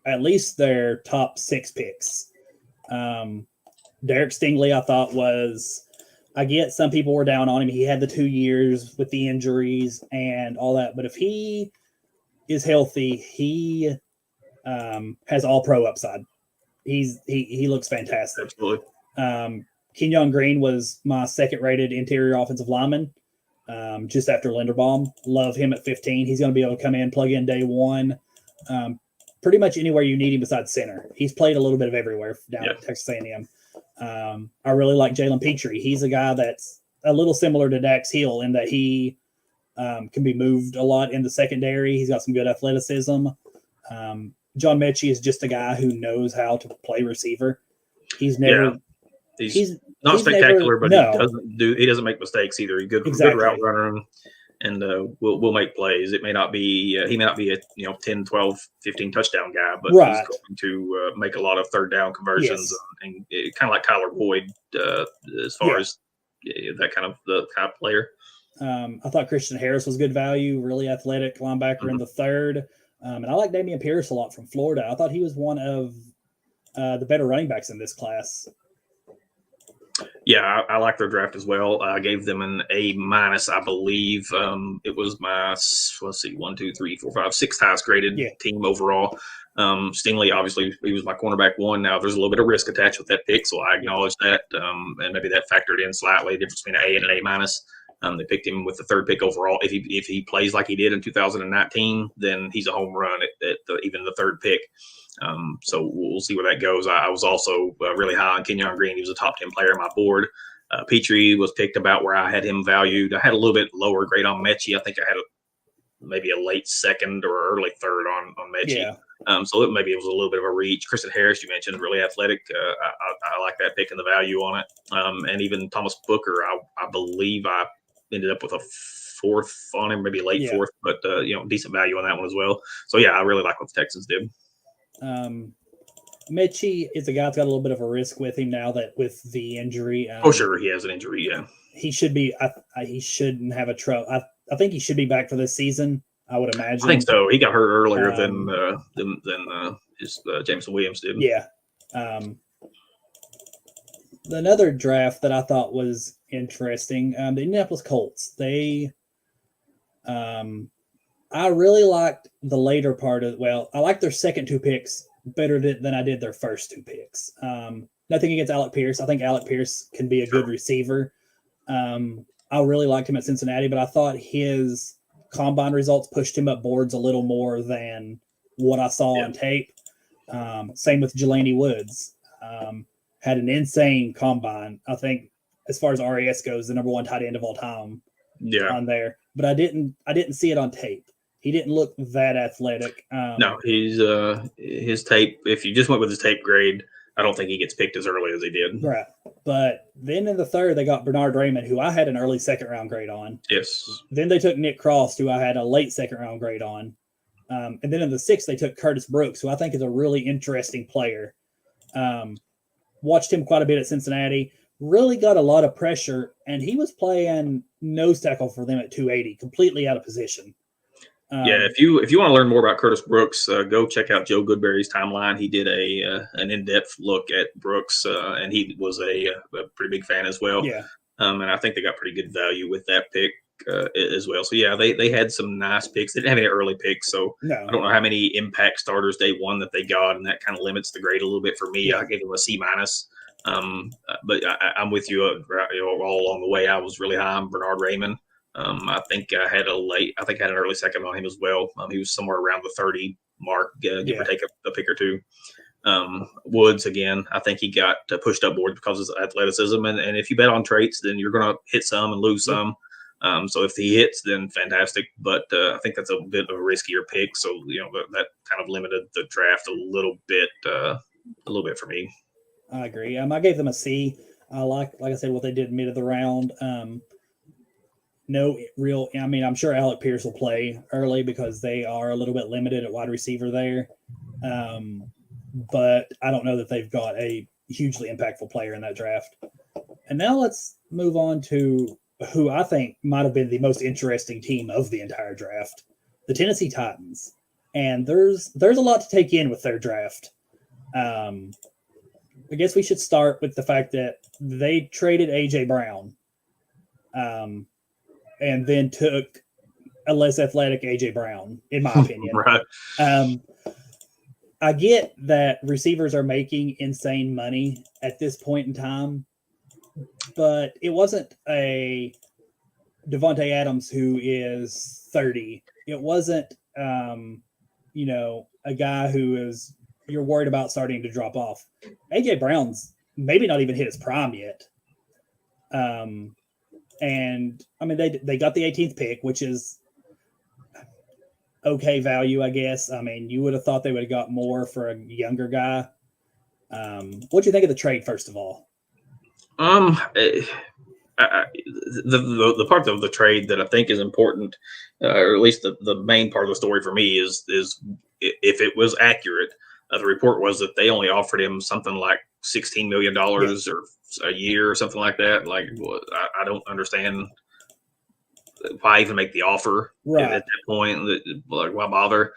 at least their top 6 picks. Derek Stingley, I thought I get some people were down on him. He had the 2 years with the injuries and all that, but if he is healthy, he has all pro upside. He looks fantastic. Absolutely. Kenyon Green was my second rated interior offensive lineman, just after Linderbaum. Love him at 15. He's going to be able to come in, plug in day one, pretty much anywhere you need him besides center. He's played a little bit of everywhere down at Texas A&M. I really like Jalen Petrie. He's a guy that's a little similar to Dax Hill in that he can be moved a lot in the secondary. He's got some good athleticism. John Mechie is just a guy who knows how to play receiver. He's never he's not spectacular, but he doesn't make mistakes either. He's good route runner and will make plays. It may not be he may not be a 10, 12, 15 touchdown guy, but he's going to make a lot of third down conversions and kind of like Kyler Boyd as far as that kind of player. I thought Christian Harris was good value, really athletic linebacker in the third. And I like Dameon Pierce a lot from Florida. I thought he was one of the better running backs in this class. Yeah, I like their draft as well. I gave them an A-, I believe. It was my, 6th highest graded team overall. Stingley, obviously, he was my cornerback 1. Now, there's a little bit of risk attached with that pick, so I acknowledge that. And maybe that factored in slightly, the difference between an A and an A-. They picked him with the 3rd pick overall. If he plays like he did in 2019, then he's a home run at even the 3rd pick. So we'll see where that goes. I was also really high on Kenyon Green. He was a top 10 player on my board. Petrie was picked about where I had him valued. I had a little bit lower grade on Mechie. I think I had maybe a late 2nd or early 3rd on Mechie. Yeah. So maybe it was a little bit of a reach. Christian Harris, you mentioned, really athletic. I like that pick and the value on it. And even Thomas Booker, I believe I ended up with a 4th on him, maybe late 4th, but decent value on that one as well. So I really like what the Texans did. Mechie is a guy that's got a little bit of a risk with him now that with the injury. Sure, he has an injury. Yeah, he should be. He shouldn't have a trouble. I think he should be back for this season. I would imagine. I think so. He got hurt earlier than Jameson Williams did. Yeah. Another draft that I thought was interesting, the Indianapolis Colts. They, I really liked the later part of. Well, I liked their second 2 picks better than I did their first 2 picks. Nothing against Alec Pierce. I think Alec Pierce can be a good receiver. I really liked him at Cincinnati, but I thought his combine results pushed him up boards a little more than what I saw on tape. Same with Jelani Woods. Had an insane combine. I think as far as RAS goes, the number 1 tight end of all time on there. But I didn't see it on tape. He didn't look that athletic. No, he's his tape. If you just went with his tape grade, I don't think he gets picked as early as he did. Right. But then in the 3rd, they got Bernard Raymond, who I had an early 2nd round grade on. Yes. Then they took Nick Cross, who I had a late 2nd round grade on. And then in the 6th, they took Curtis Brooks, who I think is a really interesting player. Watched him quite a bit at Cincinnati. Really got a lot of pressure, and he was playing nose tackle for them at 280, completely out of position. If you want to learn more about Curtis Brooks, go check out Joe Goodberry's timeline. He did an in-depth look at Brooks, and he was a pretty big fan as well. Yeah. And I think they got pretty good value with that pick as well. So they had some nice picks. They didn't have any early picks, so I don't know how many impact starters day 1 that they got, and that kind of limits the grade a little bit for me. I gave them a C-. But I'm with you all along the way. I was really high on Bernard Raymond. I think I had an early 2nd on him as well. He was somewhere around the 30 mark, give or take a pick or 2. Woods, again, I think he got pushed up boards because of his athleticism. And if you bet on traits, then you're going to hit some and lose some. So if he hits, then fantastic. But I think that's a bit of a riskier pick. So, that kind of limited the draft a little bit for me. I agree. I gave them a C. I like I said, what they did mid of the round. I'm sure Alec Pierce will play early because they are a little bit limited at wide receiver there. But I don't know that they've got a hugely impactful player in that draft. And now let's move on to who I think might have been the most interesting team of the entire draft, the Tennessee Titans. And there's a lot to take in with their draft. I guess we should start with the fact that they traded AJ Brown, and then took a less athletic AJ Brown, in my opinion. Right. I get that receivers are making insane money at this point in time, but it wasn't a Devontae Adams who is 30. It wasn't, a guy who is you're worried about starting to drop off. AJ Brown's maybe not even hit his prime yet. And I mean, they got the 18th pick, which is okay value, I guess. I mean, you would have thought they would have got more for a younger guy. What do you think of the trade, first of all? The part of the trade that I think is important, or at least the main part of the story for me, is if it was accurate. The report was that they only offered him something like $16 million or a year or something like that. Like, I don't understand why even make the offer at that point. Like, why bother?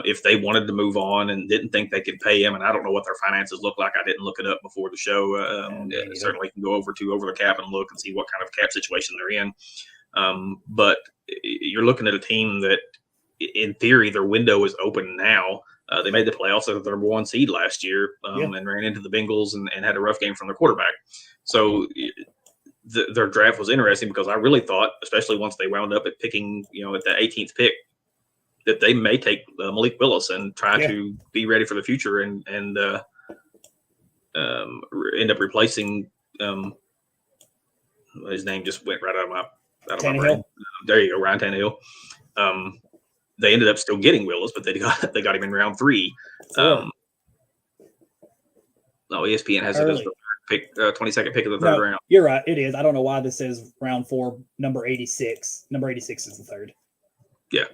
If they wanted to move on and didn't think they could pay him, and I don't know what their finances look like. I didn't look it up before the show. Certainly can go over the cap and look and see what kind of cap situation they're in. But you're looking at a team that, in theory, their window is open now. They made the playoffs as the number 1 seed last year, and ran into the Bengals and had a rough game from their quarterback. So their draft was interesting because I really thought, especially once they wound up at picking, at the 18th pick, that they may take Malik Willis and try to be ready for the future and end up replacing. His name just went right out of my brain. There you go, Ryan Tannehill. They ended up still getting Willis, but they got him in round 3. ESPN has it as the third pick, 22nd pick of the third round. You're right. It is. I don't know why this says round 4, number 86. Number 86 is the third. Yeah.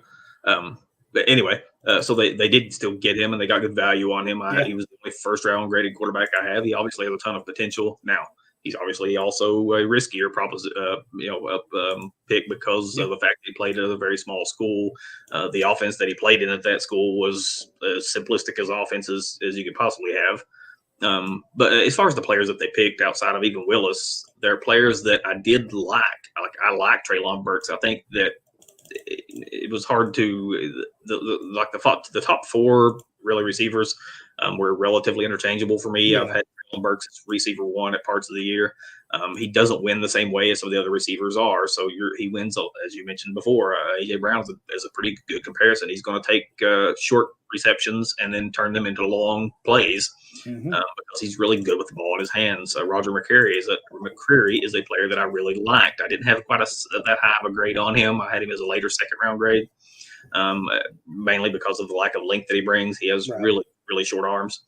But anyway, so they did still get him, and they got good value on him. He was the only first round graded quarterback I have. He obviously has a ton of potential. Now, he's obviously also a riskier pick because of the fact that he played at a very small school. The offense that he played in at that school was as simplistic as offense as you could possibly have. But as far as the players that they picked outside of even Willis, they're players that I did like. I like Treylon Burks. I think that it was hard to the top 4 really receivers were relatively interchangeable for me. I've had Burks as receiver 1 at parts of the year. He doesn't win the same way as some of the other receivers are. So he wins, as you mentioned before. AJ Brown is a pretty good comparison. He's going to take short receptions and then turn them into long plays because he's really good with the ball in his hands. Roger McCreary is a player that I really liked. I didn't have quite that high of a grade on him. I had him as a later second round grade, mainly because of the lack of length that he brings. He has really, really short arms.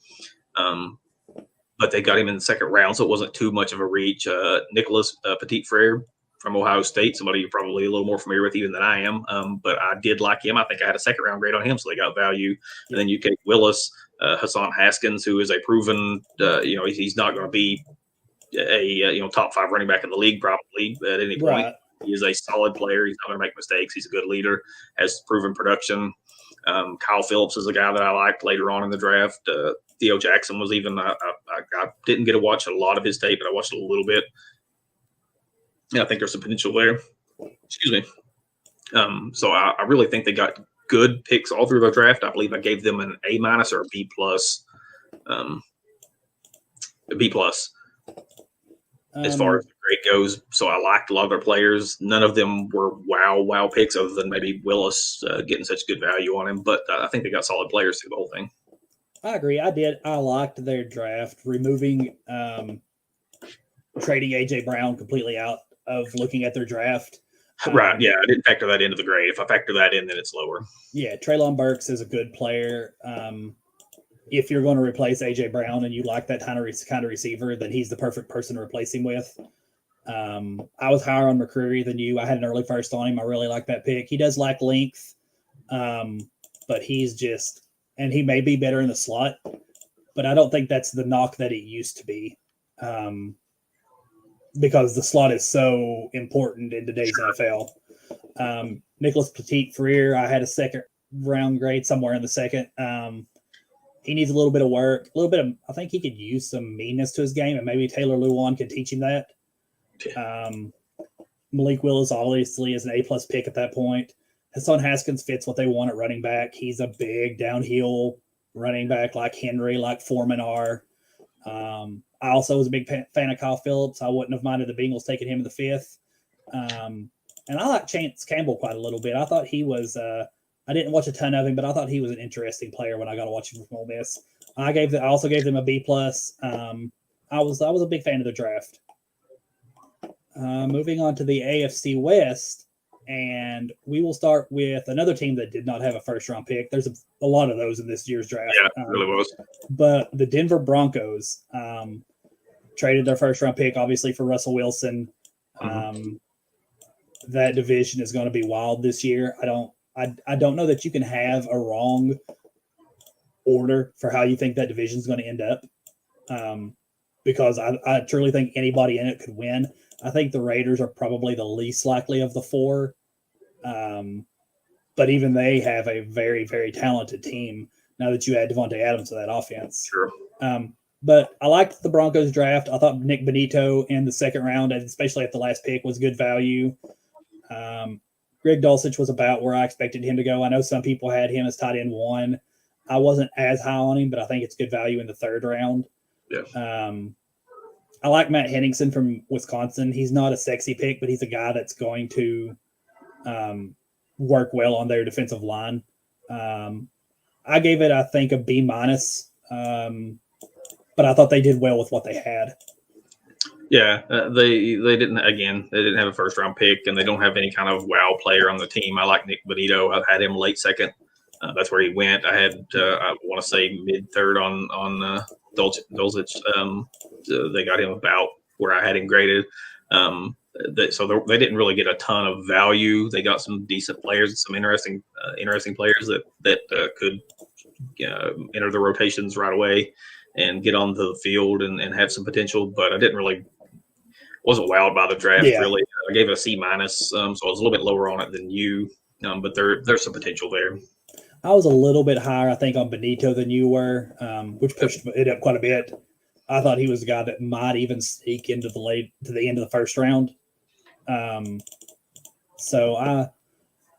But they got him in the second round, so it wasn't too much of a reach. Nicholas Petit-Frere from Ohio State, somebody you're probably a little more familiar with even than I am. But I did like him. I think I had a second round grade on him, so they got value. And then you take Willis, Hassan Haskins, who is a proven, he's not going to be a top 5 running back in the league probably at any point. He is a solid player. He's not going to make mistakes. He's a good leader, has proven production. Kyle Phillips is a guy that I liked later on in the draft. Theo Jackson was even, I didn't get to watch a lot of his tape, but I watched a little bit. And I think there's some potential there. Excuse me. So I really think they got good picks all through the draft. I believe I gave them an A- or a B+. A B+ as far as the grade goes. So I liked a lot of their players. None of them were wow picks other than maybe Willis getting such good value on him. But I think they got solid players through the whole thing. I agree. I liked their draft, removing trading AJ Brown completely out of looking at their draft. Right. Yeah, I didn't factor that into the grade. If I factor that in, then it's lower. Yeah, Treylon Burks is a good player. If you're going to replace AJ Brown and you like that kind of receiver, then he's the perfect person to replace him with. I was higher on McCreary than you. I had an early first on him. I really like that pick. He does lack length, but he's just – and he may be better in the slot, but I don't think that's the knock that he used to be. because the slot is so important in today's NFL. Nicholas Petit-Frere, I had a second round grade somewhere in the second. He needs a little bit of work, a little bit of. I think he could use some meanness to his game, and maybe Taylor Lewan could teach him that. Malik Willis obviously is an A+ pick at that point. Hassan Haskins fits what they want at running back. He's a big downhill running back like Henry, like Foreman are. I also was a big fan of Kyle Phillips. I wouldn't have minded the Bengals taking him in the fifth. And I like Chance Campbell quite a little bit. I thought he was. I didn't watch a ton of him, but I thought he was an interesting player when I got to watch him from Ole Miss. I also gave them a B+. I was a big fan of the draft. Moving on to the AFC West, and we will start with another team that did not have a first-round pick. There's a lot of those in this year's draft. Yeah, it really was. But the Denver Broncos traded their first-round pick, obviously, for Russell Wilson. That division is going to be wild this year. I don't know that you can have a wrong order for how you think that division is going to end up, because I truly think anybody in it could win. I think the Raiders are probably the least likely of the four, but even they have a very, very talented team now that you add Devontae Adams to that offense. Sure. But I liked the Broncos draft. I thought Nick Benito in the second round, and especially at the last pick, was good value. Greg Dulcich was about where I expected him to go. I know some people had him as tight end 1. I wasn't as high on him, but I think it's good value in the third round. Yeah. I like Matt Henningsen from Wisconsin. He's not a sexy pick, but he's a guy that's going to work well on their defensive line. I gave it, I think, a B-, but I thought they did well with what they had. Yeah, they didn't have a first round pick, and they don't have any kind of wow player on the team. I like Nick Benito. I had him late second. That's where he went. I had I want to say mid third on Dulcich. They got him about where I had him graded. So they didn't really get a ton of value. They got some decent players, some interesting players that could enter the rotations right away and get onto the field and have some potential. But I wasn't wowed by the draft, really. I gave it a C-, so I was a little bit lower on it than you, but there's some potential there. I was a little bit higher, I think, on Benito than you were, which pushed it up quite a bit. I thought he was a guy that might even sneak into the end of the first round. So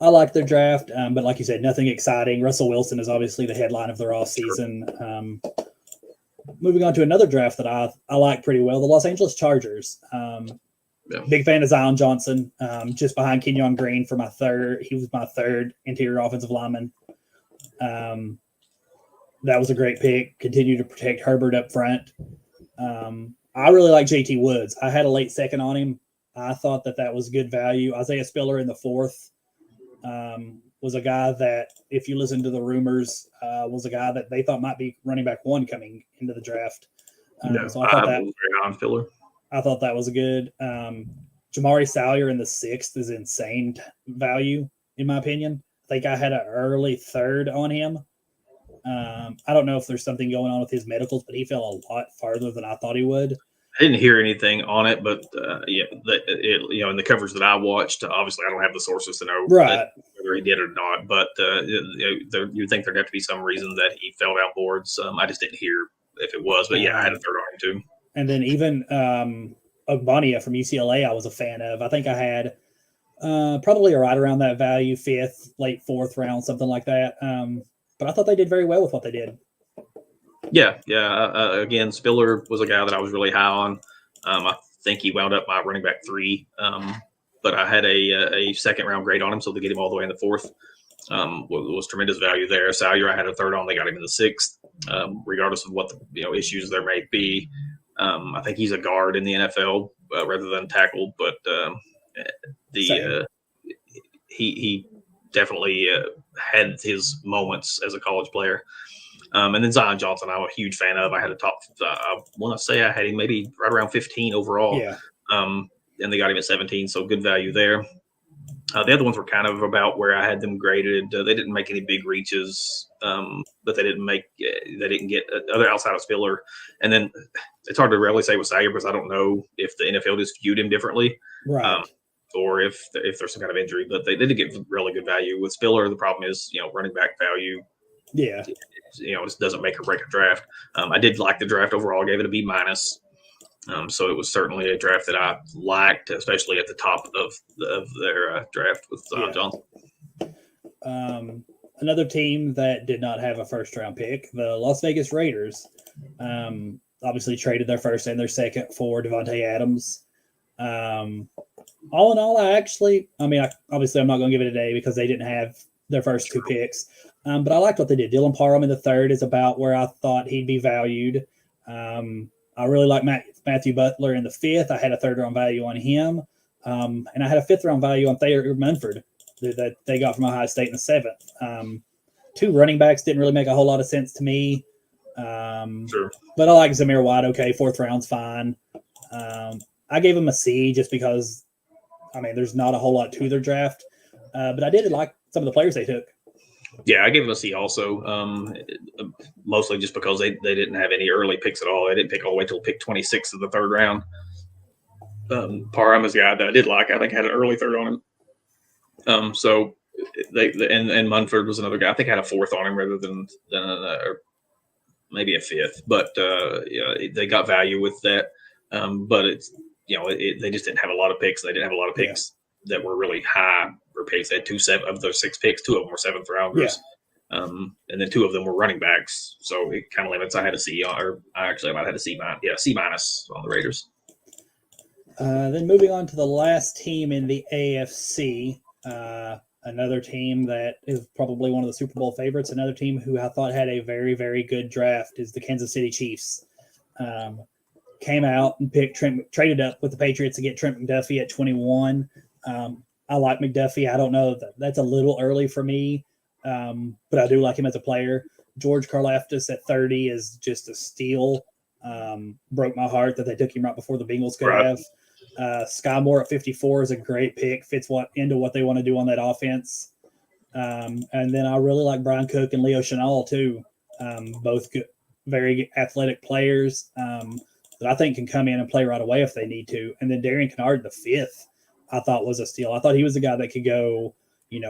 I like their draft, but like you said, nothing exciting. Russell Wilson is obviously the headline of their offseason. Sure. Moving on to another draft that I like pretty well, the Los Angeles Chargers. Big fan of Zion Johnson, just behind Kenyon Green for my third. He was my third interior offensive lineman. That was a great pick. Continue to protect Herbert up front. I really like JT Woods. I had a late second on him. I thought that was good value. Isaiah Spiller in the fourth was a guy that, if you listen to the rumors, was a guy that they thought might be running back 1 coming into the draft. So I thought that was a good. Jamari Salyer in the sixth is insane value, in my opinion. I think I had an early third on him. I don't know if there's something going on with his medicals, but he fell a lot farther than I thought he would. I didn't hear anything on it, but in the coverage that I watched, obviously I don't have the sources to know whether he did or not. But you'd think there'd have to be some reason that he fell down boards. I just didn't hear if it was, but I had a third on him too. And then even Ogbonia from UCLA, I was a fan of. I think I had probably right around that value, 5th, late 4th round, something like that. But I thought they did very well with what they did. Yeah. Again, Spiller was a guy that I was really high on. I think he wound up my running back 3, but I had a second round grade on him, so to get him all the way in the 4th was tremendous value there. Salyer, I had a third on; they got him in the 6th, regardless of what the issues there may be. I think he's a guard in the NFL rather than tackle, but he definitely had his moments as a college player. And then Zion Johnson, I'm a huge fan of. I had a top, I want to say I had him maybe right around 15 overall. Yeah. And they got him at 17, so good value there. The other ones were kind of about where I had them graded. They didn't make any big reaches. but they didn't get other outside of Spiller. And then it's hard to really say with Sager because I don't know if the NFL just viewed him differently, Right. Or if there's some kind of injury. But they did get really good value with Spiller. The problem is, running back value. Yeah. It doesn't make or break a draft. I did like the draft overall. I gave it a B minus. So it was certainly a draft that I liked, especially at the top of their draft with Johnson. Another team that did not have a first-round pick, the Las Vegas Raiders, obviously traded their first and their second for Devontae Adams. All in all, obviously I'm not going to give it a day because they didn't have their first two picks. But I liked what they did. Dylan Parham in the third is about where I thought he'd be valued. I really like Matthew Butler in the fifth. I had a third-round value on him. And I had a fifth-round value on Thayer Munford that they got from Ohio State in the seventh. Two running backs didn't really make a whole lot of sense to me. Sure. But I like Zamir White. Okay, fourth round's fine. I gave him a C just because, there's not a whole lot to their draft. But I did like some of the players they took. Yeah, I gave him a C also, mostly just because they didn't have any early picks at all. They didn't pick all the way till pick 26 of the third round. Parham is a guy that I did like. I think I had an early third on him. So and Munford was another guy. I think I had a fourth on him rather than or maybe a fifth. But they got value with that. But it's they just didn't have a lot of picks. They didn't have a lot of picks that were really high for picks. They had seven of their six picks. Two of them were seventh rounders. Yeah. And then two of them were running backs. So it kind of limits. I had a C, or I might have had a C minus. Yeah, C minus on the Raiders. Then moving on to the last team in the AFC, another team that is probably one of the Super Bowl favorites. Another team who I thought had a very, very good draft is the Kansas City Chiefs. Came out and traded up with the Patriots to get Trent McDuffie at 21. I like McDuffie. I don't know. That's a little early for me, but I do like him as a player. George Karlaftis at 30 is just a steal. Broke my heart that they took him right before the Bengals could have. Sky Moore at 54 is a great pick. Fits into what they want to do on that offense. And then I really like Brian Cook and Leo Chenal too. Both good, very athletic players that I think can come in and play right away if they need to. And then Darian Kennard, the fifth, I thought was a steal. I thought he was a guy that could go,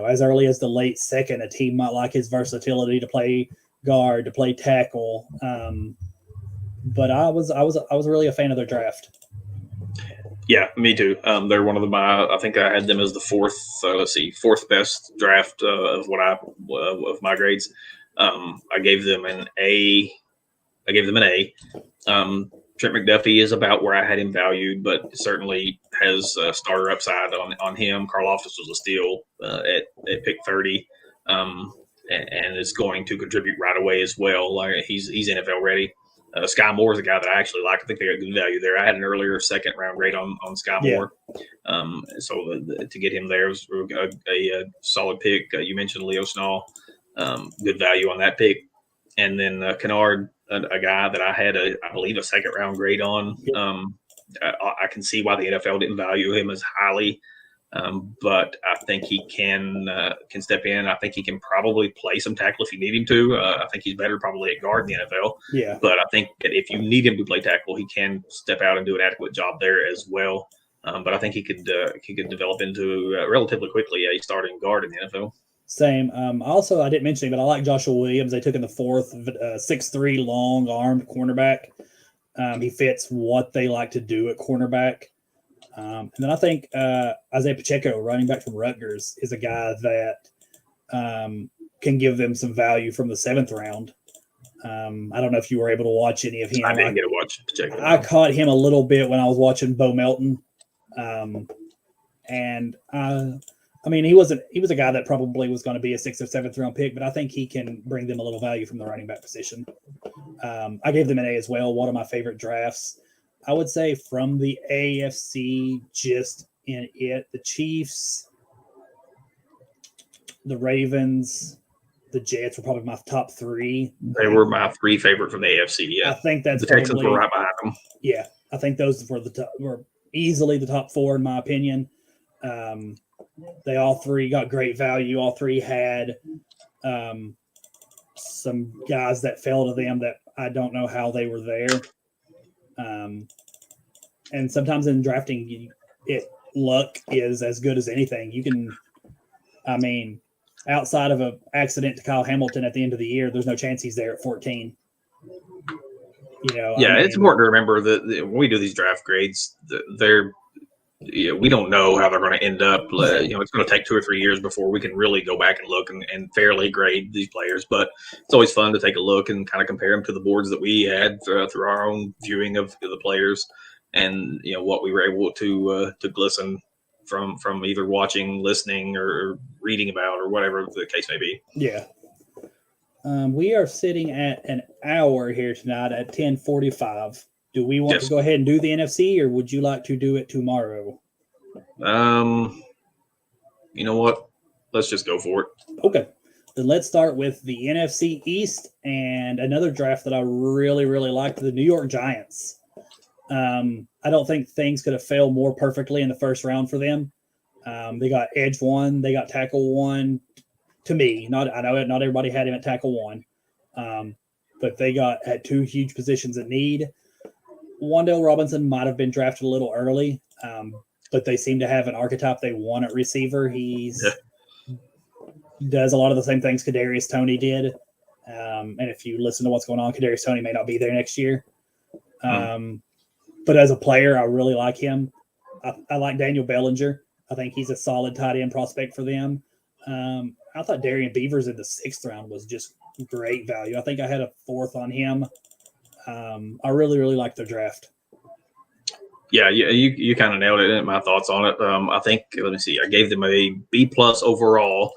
as early as the late second. A team might like his versatility to play guard, to play tackle. But I was really a fan of their draft. Yeah, me too. They're one of I think I had them as the fourth best draft of my grades. I gave them an A. Trent McDuffie is about where I had him valued, but certainly has starter upside on him. Karlaftis was a steal at pick 30, and is going to contribute right away as well. Like he's NFL ready. Sky Moore is a guy that I actually like. I think they got good value there. I had an earlier second round grade on Sky Moore. So to get him there was a solid pick. You mentioned Leo Chenal, good value on that pick. And then Kennard, a guy that I had I believe a second round grade on. I can see why the NFL didn't value him as highly. But I think he can step in. I think he can probably play some tackle if you need him to. I think he's better probably at guard in the NFL. Yeah. But I think that if you need him to play tackle, he can step out and do an adequate job there as well. But I think he could develop into relatively quickly a starting guard in the NFL. Same. Also, I didn't mention him, but I like Joshua Williams. They took in the fourth, 6'3", long-armed cornerback. He fits what they like to do at cornerback. And then I think Isaiah Pacheco, running back from Rutgers, is a guy that can give them some value from the seventh round. I don't know if you were able to watch any of him. I didn't get to watch Pacheco. I caught him a little bit when I was watching Bo Melton. He was a guy that probably was going to be a sixth or seventh round pick, but I think he can bring them a little value from the running back position. I gave them an A as well. One of my favorite drafts. I would say from the AFC, just in it, the Chiefs, the Ravens, the Jets were probably my top three. They were my three favorite from the AFC. Yeah, I think that's the Texans were right behind them. Yeah, I think those were easily the top four in my opinion. They all three got great value. All three had some guys that fell to them that I don't know how they were there. And sometimes in drafting, luck is as good as anything. You can, I mean, outside of an accident to Kyle Hamilton at the end of the year, there's no chance he's there at 14. It's important to remember that when we do these draft grades, we don't know how they're going to end up. It's going to take 2 or 3 years before we can really go back and look and fairly grade these players. But it's always fun to take a look and kind of compare them to the boards that we had through our own viewing of the players, and what we were able to glisten from either watching, listening, or reading about, or whatever the case may be. Yeah. We are sitting at an hour here tonight at 10:45. Do we want to go ahead and do the NFC, or would you like to do it tomorrow? You know what? Let's just go for it. Okay. Then let's start with the NFC East and another draft that I really, really liked, the New York Giants. I don't think things could have failed more perfectly in the first round for them. They got edge 1, they got tackle 1. To me, I know not everybody had him at tackle 1, but they got at 2 huge positions of need. Wan'Dale Robinson might have been drafted a little early, but they seem to have an archetype they want at receiver. He does a lot of the same things Kadarius Toney did, and if you listen to what's going on, Kadarius Toney may not be there next year. But as a player, I really like him. I like Daniel Bellinger. I think he's a solid tight end prospect for them. I thought Darian Beavers in the 6th round was just great value. I think I had a 4th on him. I really, really like their draft. Yeah, you kind of nailed it. My thoughts on it. I think, let me see, I gave them a B+ overall.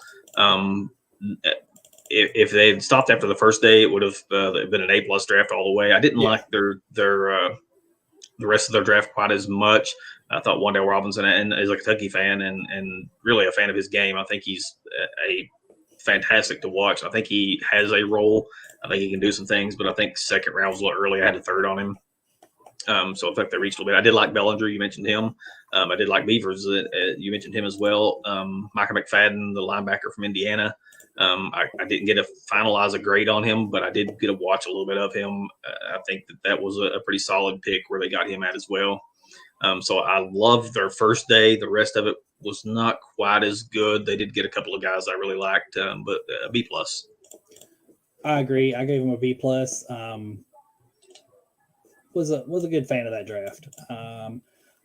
If they had stopped after the first day, it would have been an A+ draft all the way. I didn't like the rest of their draft quite as much. I thought Wan'Dale Robinson, and as a Kentucky fan and really a fan of his game, I think he's a fantastic to watch. I think he has a role. I think he can do some things, but I think 2nd round was a little early. I had a 3rd on him. So I think they reached a little bit. I did like Bellinger. You mentioned him. I did like Beavers. You mentioned him as well. Micah McFadden, the linebacker from Indiana. I didn't get to finalize a grade on him, but I did get to watch a little bit of him. I think that was a pretty solid pick where they got him at as well. So I loved their first day. The rest of it was not quite as good. They did get a couple of guys I really liked, but a B+. I agree. I gave him a B+. Was a good fan of that draft.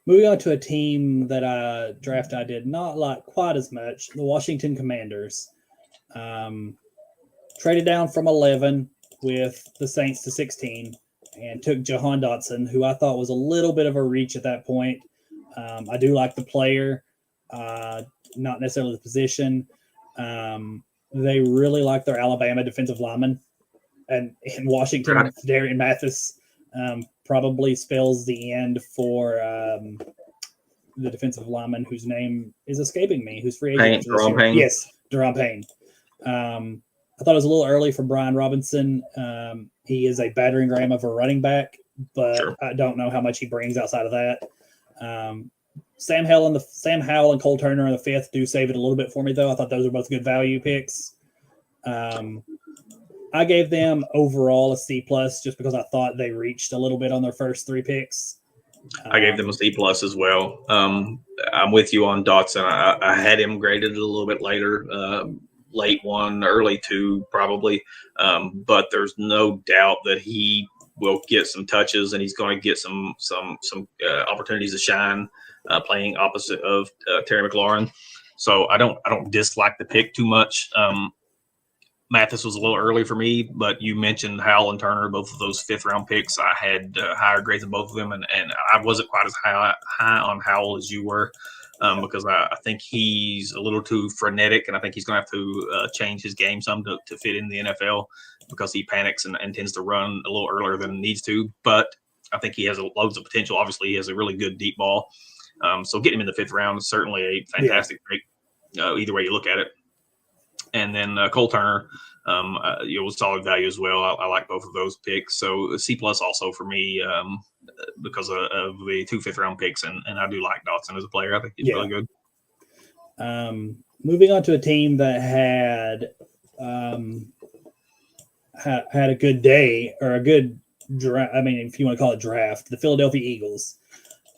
Moving on to a team that I did not like quite as much, the Washington Commanders. Traded down from 11 with the Saints to 16 and took Jahan Dotson, who I thought was a little bit of a reach at that point. I do like the player, not necessarily the position. They really like their Alabama defensive lineman. And in Washington, Darian Mathis probably spells the end for the defensive lineman whose name is escaping me, who's free agent this year. Payne. Yes, Daron Payne. I thought it was a little early for Brian Robinson. He is a battering ram of a running back, but sure. I don't know how much he brings outside of that. Sam Howell and Cole Turner in the 5th do save it a little bit for me, though. I thought those are both good value picks. I gave them overall a C+ just because I thought they reached a little bit on their first 3 picks. I gave them a C+ as well. I'm with you on Dotson. I had him graded a little bit later, late 1, early 2, probably. But there's no doubt that he will get some touches and he's going to get some opportunities to shine playing opposite of Terry McLaurin. So I don't dislike the pick too much. Mathis was a little early for me, but you mentioned Howell and Turner, both of those 5th round picks. I had higher grades than both of them, and I wasn't quite as high on Howell as you were because I think he's a little too frenetic, and I think he's going to have to change his game some to fit in the NFL because he panics and tends to run a little earlier than he needs to. But I think he has loads of potential. Obviously, he has a really good deep ball. So getting him in the 5th round is certainly a fantastic pick, either way you look at it. And then Cole Turner, was solid value as well. I like both of those picks. So C+ also for me because of the 2 5th round picks. And I do like Dotson as a player. I think he's really good. Moving on to a team that had had a good day or a good draft. I mean, if you want to call it draft, the Philadelphia Eagles.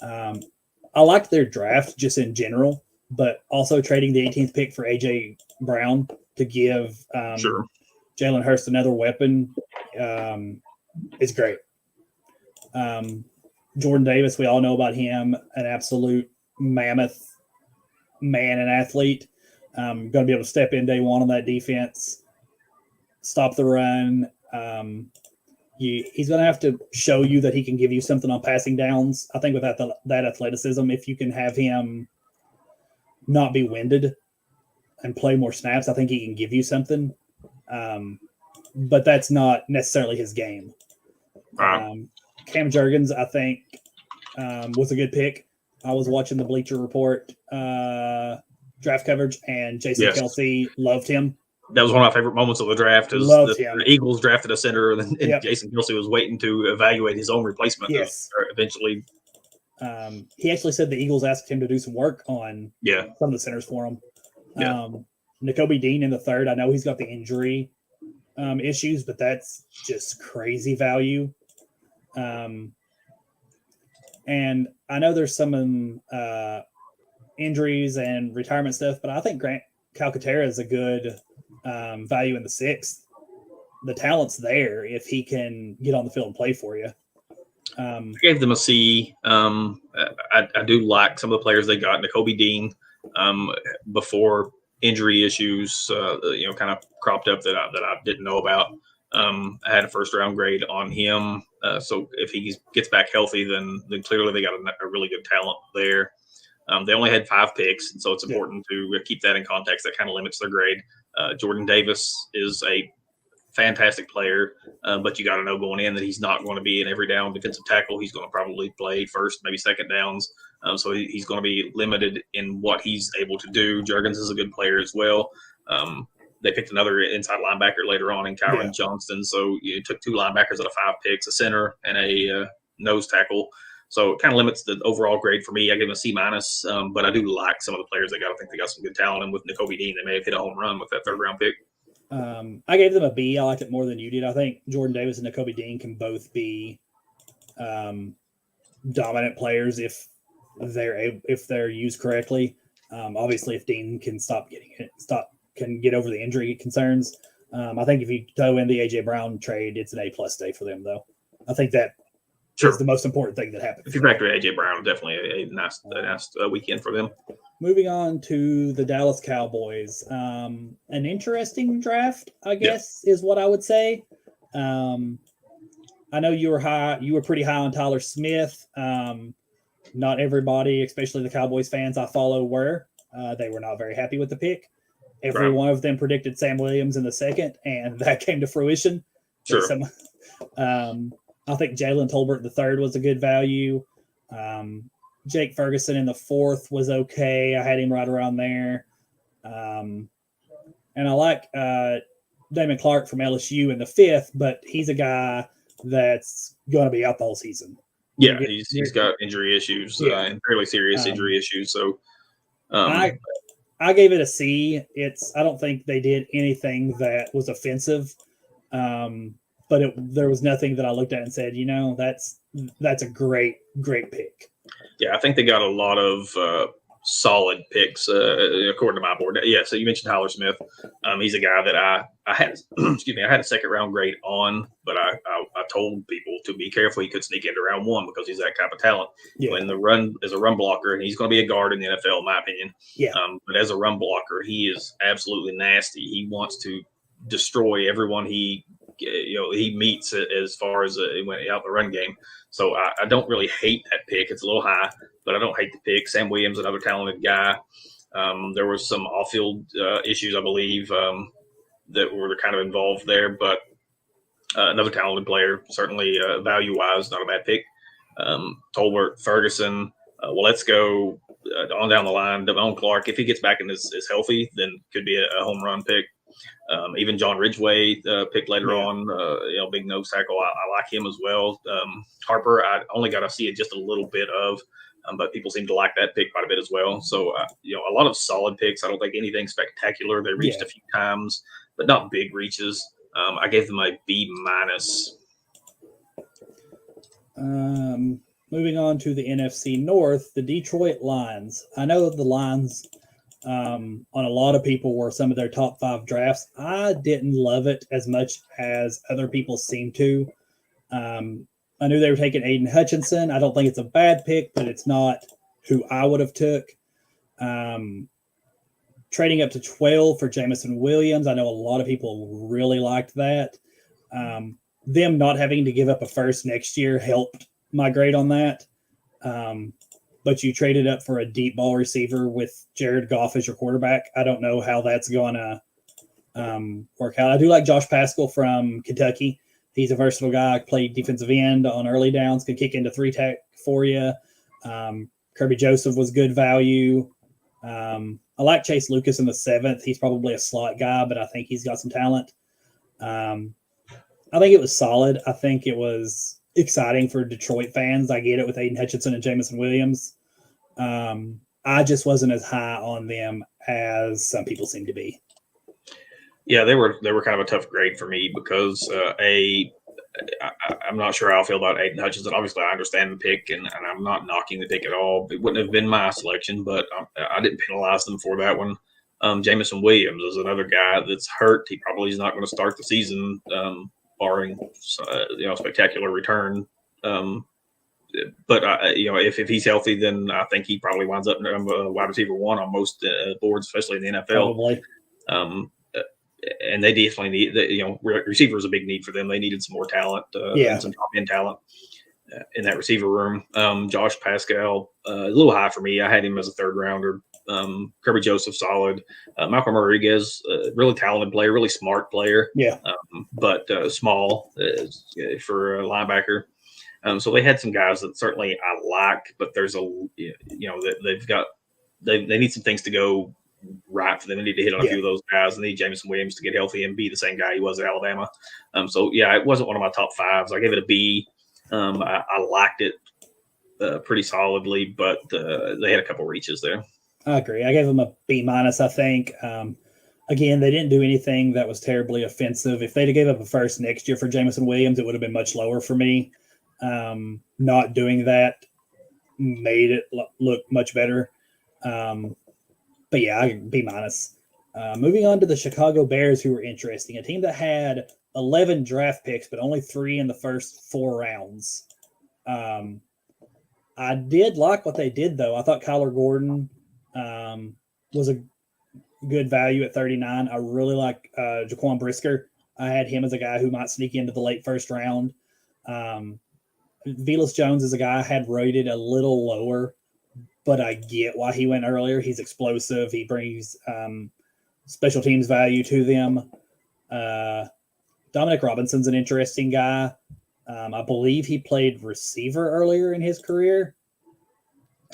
I liked their draft just in general, but also trading the 18th pick for AJ Brown to give Jalen Hurst another weapon is great. Jordan Davis, we all know about him, an absolute mammoth man and athlete. Going to be able to step in day one on that defense, stop the run. He's going to have to show you that he can give you something on passing downs. I think with that athleticism, if you can have him not be winded and play more snaps, I think he can give you something. But that's not necessarily his game. Cam Jurgens, I think, was a good pick. I was watching the Bleacher Report draft coverage, and Jason Kelce loved him. That was one of my favorite moments of the draft. Is the Eagles drafted a center, and Jason Kelce was waiting to evaluate his own replacement. Yes, eventually. He actually said the Eagles asked him to do some work on some of the centers for him. Nakobe Dean in the third. I know he's got the injury issues, but that's just crazy value. And I know there's some injuries and retirement stuff, but I think Grant Calcaterra is a good value in the sixth. The talent's there if he can get on the field and play for you. I gave them a C. I do like some of the players they got. Nakobe Dean, before injury issues, kind of cropped up that I didn't know about. I had a first round grade on him. So if he gets back healthy, then clearly they got a really good talent there. They only had 5 picks, and so it's important to keep that in context. That kind of limits their grade. Jordan Davis is a fantastic player, but you got to know going in that he's not going to be an every down defensive tackle. He's going to probably play first, maybe second downs. So he's going to be limited in what he's able to do. Jurgens is a good player as well. They picked another inside linebacker later on in Kyron Johnston. So you took 2 linebackers out of 5 picks, a center and a nose tackle. So it kind of limits the overall grade for me. I give him a C-, but I do like some of the players they got. I think they got some good talent. And with Nakobe Dean, they may have hit a home run with that third-round pick. I gave them a B. I liked it more than you did. I think Jordan Davis and Nakobe Dean can both be dominant players if they're used correctly. Obviously, if Dean can can get over the injury concerns. I think if you throw in the AJ Brown trade, it's an A+ day for them, though. I think that is the most important thing that happened. If you factor AJ Brown, definitely a nice weekend for them. Moving on to the Dallas Cowboys, an interesting draft, I guess, is what I would say. I know you were pretty high on Tyler Smith. Not everybody, especially the Cowboys fans I follow, were. They were not very happy with the pick. Every one of them predicted Sam Williams in the second, and that came to fruition. Sure. I think Jalen Tolbert the third was a good value. Jake Ferguson in the fourth was okay. I had him right around there. And I like Damon Clark from LSU in the fifth, but he's a guy that's going to be out the whole season. Yeah, he's got injury issues and fairly serious injury issues. So I gave it a C. I don't think they did anything that was offensive. But there was nothing that I looked at and said, that's a great pick. Yeah, I think they got a lot of solid picks according to my board. Yeah, so you mentioned Tyler Smith. He's a guy that I had. Excuse me, I had a second round grade on, but I told people to be careful. He could sneak into round 1 because he's that type of talent. Yeah. When the run is a run blocker, and he's going to be a guard in the NFL, in my opinion. Yeah. But as a run blocker, he is absolutely nasty. He wants to destroy everyone he meets as far as out the run game. So I don't really hate that pick. It's a little high, but I don't hate the pick. Sam Williams, another talented guy. There was some off-field issues, I believe, that were kind of involved there, but another talented player, certainly value-wise, not a bad pick. Tolbert, Ferguson. Well, let's go on down the line. Devon Clark, if he gets back and is healthy, then could be a home run pick. Even John Ridgeway picked later on, big nose tackle. I like him as well. Harper, I only got to see it just a little bit of, but people seem to like that pick quite a bit as well. So, a lot of solid picks. I don't think anything spectacular. They reached a few times, but not big reaches. I gave them a B minus. Moving on to the NFC North, the Detroit Lions. I know the Lions on a lot of people were some of their top 5 drafts. I didn't love it as much as other people seem to. I knew they were taking Aiden Hutchinson. I don't think it's a bad pick, but it's not who I would have took. Trading up to 12 for Jamison Williams. I know a lot of people really liked that. Them not having to give up a first next year helped my grade on that. But you traded up for a deep ball receiver with Jared Goff as your quarterback. I don't know how that's going to work out. I do like Josh Pascal from Kentucky. He's a versatile guy. Played defensive end on early downs. Could kick into 3-tech for you. Kirby Joseph was good value. I like Chase Lucas in the 7th. He's probably a slot guy, but I think he's got some talent. I think it was solid. I think it was exciting for Detroit fans. I get it with Aiden Hutchinson and Jamison Williams. I just wasn't as high on them as some people seem to be. Yeah, they were kind of a tough grade for me because I'm not sure how I feel about Aiden Hutchinson. Obviously, I understand the pick, and I'm not knocking the pick at all. It wouldn't have been my selection, but I didn't penalize them for that one. Jamison Williams is another guy that's hurt. He probably is not going to start the season, barring spectacular return. But if he's healthy, then I think he probably winds up wide receiver 1 on most boards, especially in the NFL. Probably. And they definitely need, receiver is a big need for them. They needed some more talent, and some top end talent in that receiver room. Josh Pascal, a little high for me. I had him as a 3rd rounder. Kirby Joseph, solid. Malcolm Rodriguez, really talented player, really smart player. Yeah. But small for a linebacker. So they had some guys that certainly I like, but there's they need some things to go right for them. They need to hit on a few of those guys. They need Jamison Williams to get healthy and be the same guy he was at Alabama. It wasn't one of my top 5s. I gave it a B. I liked it pretty solidly, but they had a couple reaches there. I agree. I gave them a B minus, I think. Again, they didn't do anything that was terribly offensive. If they'd have gave up a first next year for Jamison Williams, it would have been much lower for me. Not doing that made it look much better. But yeah, B minus. Moving on to the Chicago Bears, who were interesting. A team that had 11 draft picks, but only 3 in the first 4 rounds. I did like what they did, though. I thought Kyler Gordon was a good value at 39. I really like Jaquan Brisker. I had him as a guy who might sneak into the late first round. Velus Jones is a guy I had rated a little lower, but I get why he went earlier. He's explosive. He brings special teams value to them. Dominic Robinson's an interesting guy. I believe he played receiver earlier in his career.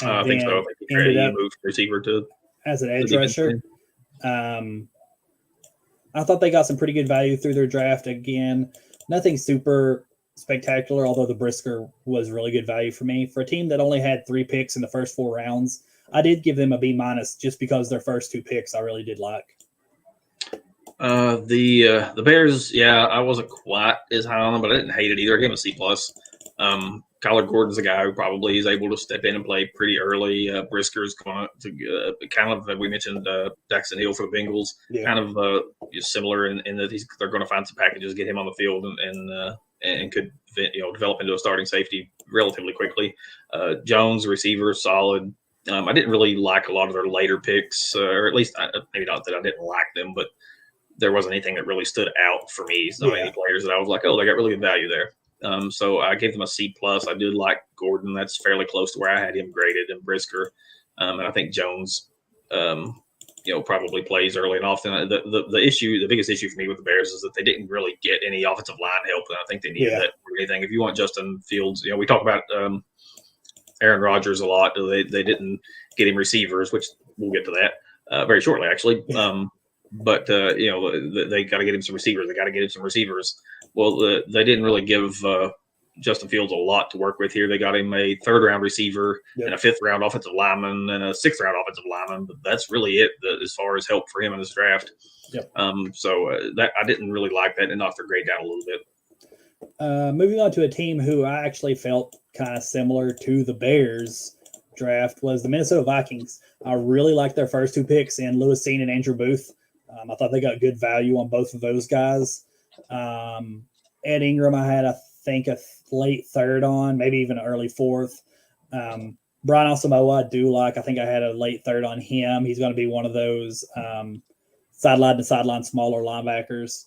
I think so. I think he moved receiver to as an edge rusher. I thought they got some pretty good value through their draft. Again, nothing super spectacular, although the Brisker was really good value for me. For a team that only had 3 picks in the first 4 rounds, I did give them a B minus just because their first 2 picks I really did like. The Bears, I wasn't quite as high on them, but I didn't hate it either. I gave them a C plus. Kyler Gordon's a guy who probably is able to step in and play pretty early. Brisker's going to kind of, we mentioned Daxton Hill for the Bengals, kind of similar in that they're going to find some packages, get him on the field, and could develop into a starting safety relatively quickly. Jones, receiver, solid. I didn't really like a lot of their later picks, or at least maybe not that I didn't like them, but there wasn't anything that really stood out for me. So many players that I was like, oh, they got really good value there. So I gave them a C plus. I did like Gordon. That's fairly close to where I had him graded, and Brisker. And I think Jones, probably plays early and often. The biggest issue for me with the Bears is that they didn't really get any offensive line help, and I think they needed that more than anything. If you want Justin Fields, we talk about Aaron Rodgers a lot. They didn't get him receivers, which we'll get to that very shortly, actually. But they got to get him some receivers. Well, they didn't really give Justin Fields a lot to work with here. They got him a third-round receiver and a fifth-round offensive lineman and a sixth-round offensive lineman, but that's really it as far as help for him in this draft. Yep. That I didn't really like that and knocked their grade down a little bit. Moving on to a team who I actually felt kind of similar to the Bears draft was the Minnesota Vikings. I really liked their first two picks in Lewis Cine and Andrew Booth. I thought they got good value on both of those guys. Ed Ingram, I had, I think, a late third on, maybe even an early fourth. Brian Asamoah, I do like. I think I had a late third on him. He's going to be one of those sideline to sideline smaller linebackers.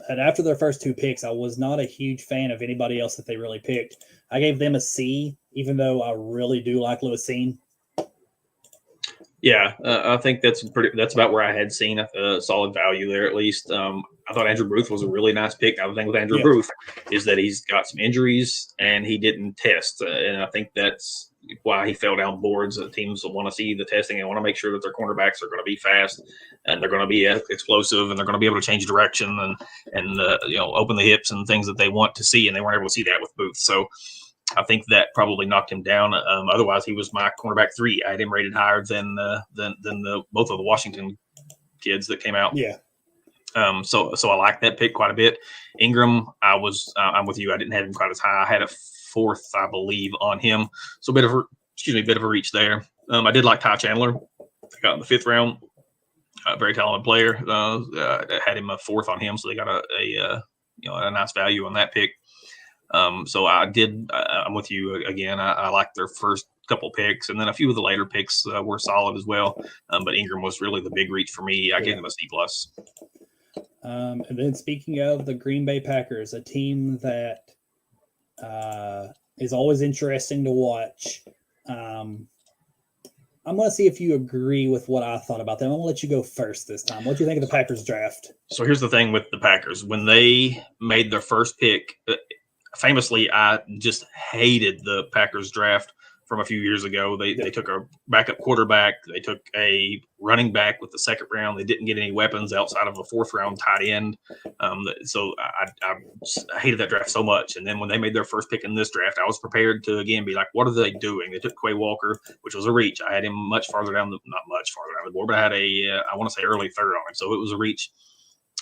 But after their first two picks, I was not a huge fan of anybody else that they really picked. I gave them a C, even though I really do like Lewis Cine. Yeah, I think that's about where I had seen a solid value there at least. I thought Andrew Booth was a really nice pick. Now, the thing with Andrew Booth is that he's got some injuries and he didn't test. And I think that's why he fell down boards. Teams want to see the testing and want to make sure that their cornerbacks are going to be fast and they're going to be explosive and they're going to be able to change direction and open the hips and things that they want to see. And they weren't able to see that with Booth. So I think that probably knocked him down. Otherwise, he was my cornerback 3. I had him rated higher than both of the Washington kids that came out. Yeah. So I like that pick quite a bit. Ingram, I'm with you. I didn't have him quite as high. I had a fourth, I believe, on him. So a bit of a reach there. I did like Ty Chandler. I got in the 5th round. Very talented player. Had him a fourth on him, so they got a nice value on that pick. So I'm with you again. I liked their first couple picks, and then a few of the later picks were solid as well. But Ingram was really the big reach for me. I gave them a C+. And then speaking of the Green Bay Packers, a team that is always interesting to watch. I'm going to see if you agree with what I thought about them. I'm going to let you go first this time. What do you think of the Packers draft? So here's the thing with the Packers. When they made their first pick, famously, I just hated the Packers draft from a few years ago. They took a backup quarterback. They took a running back with the 2nd round. They didn't get any weapons outside of a 4th round tight end. So I hated that draft so much. And then when they made their first pick in this draft, I was prepared to, again, be like, what are they doing? They took Quay Walker, which was a reach. I had him not much farther down the board, but I had I want to say early 3rd on him. So it was a reach.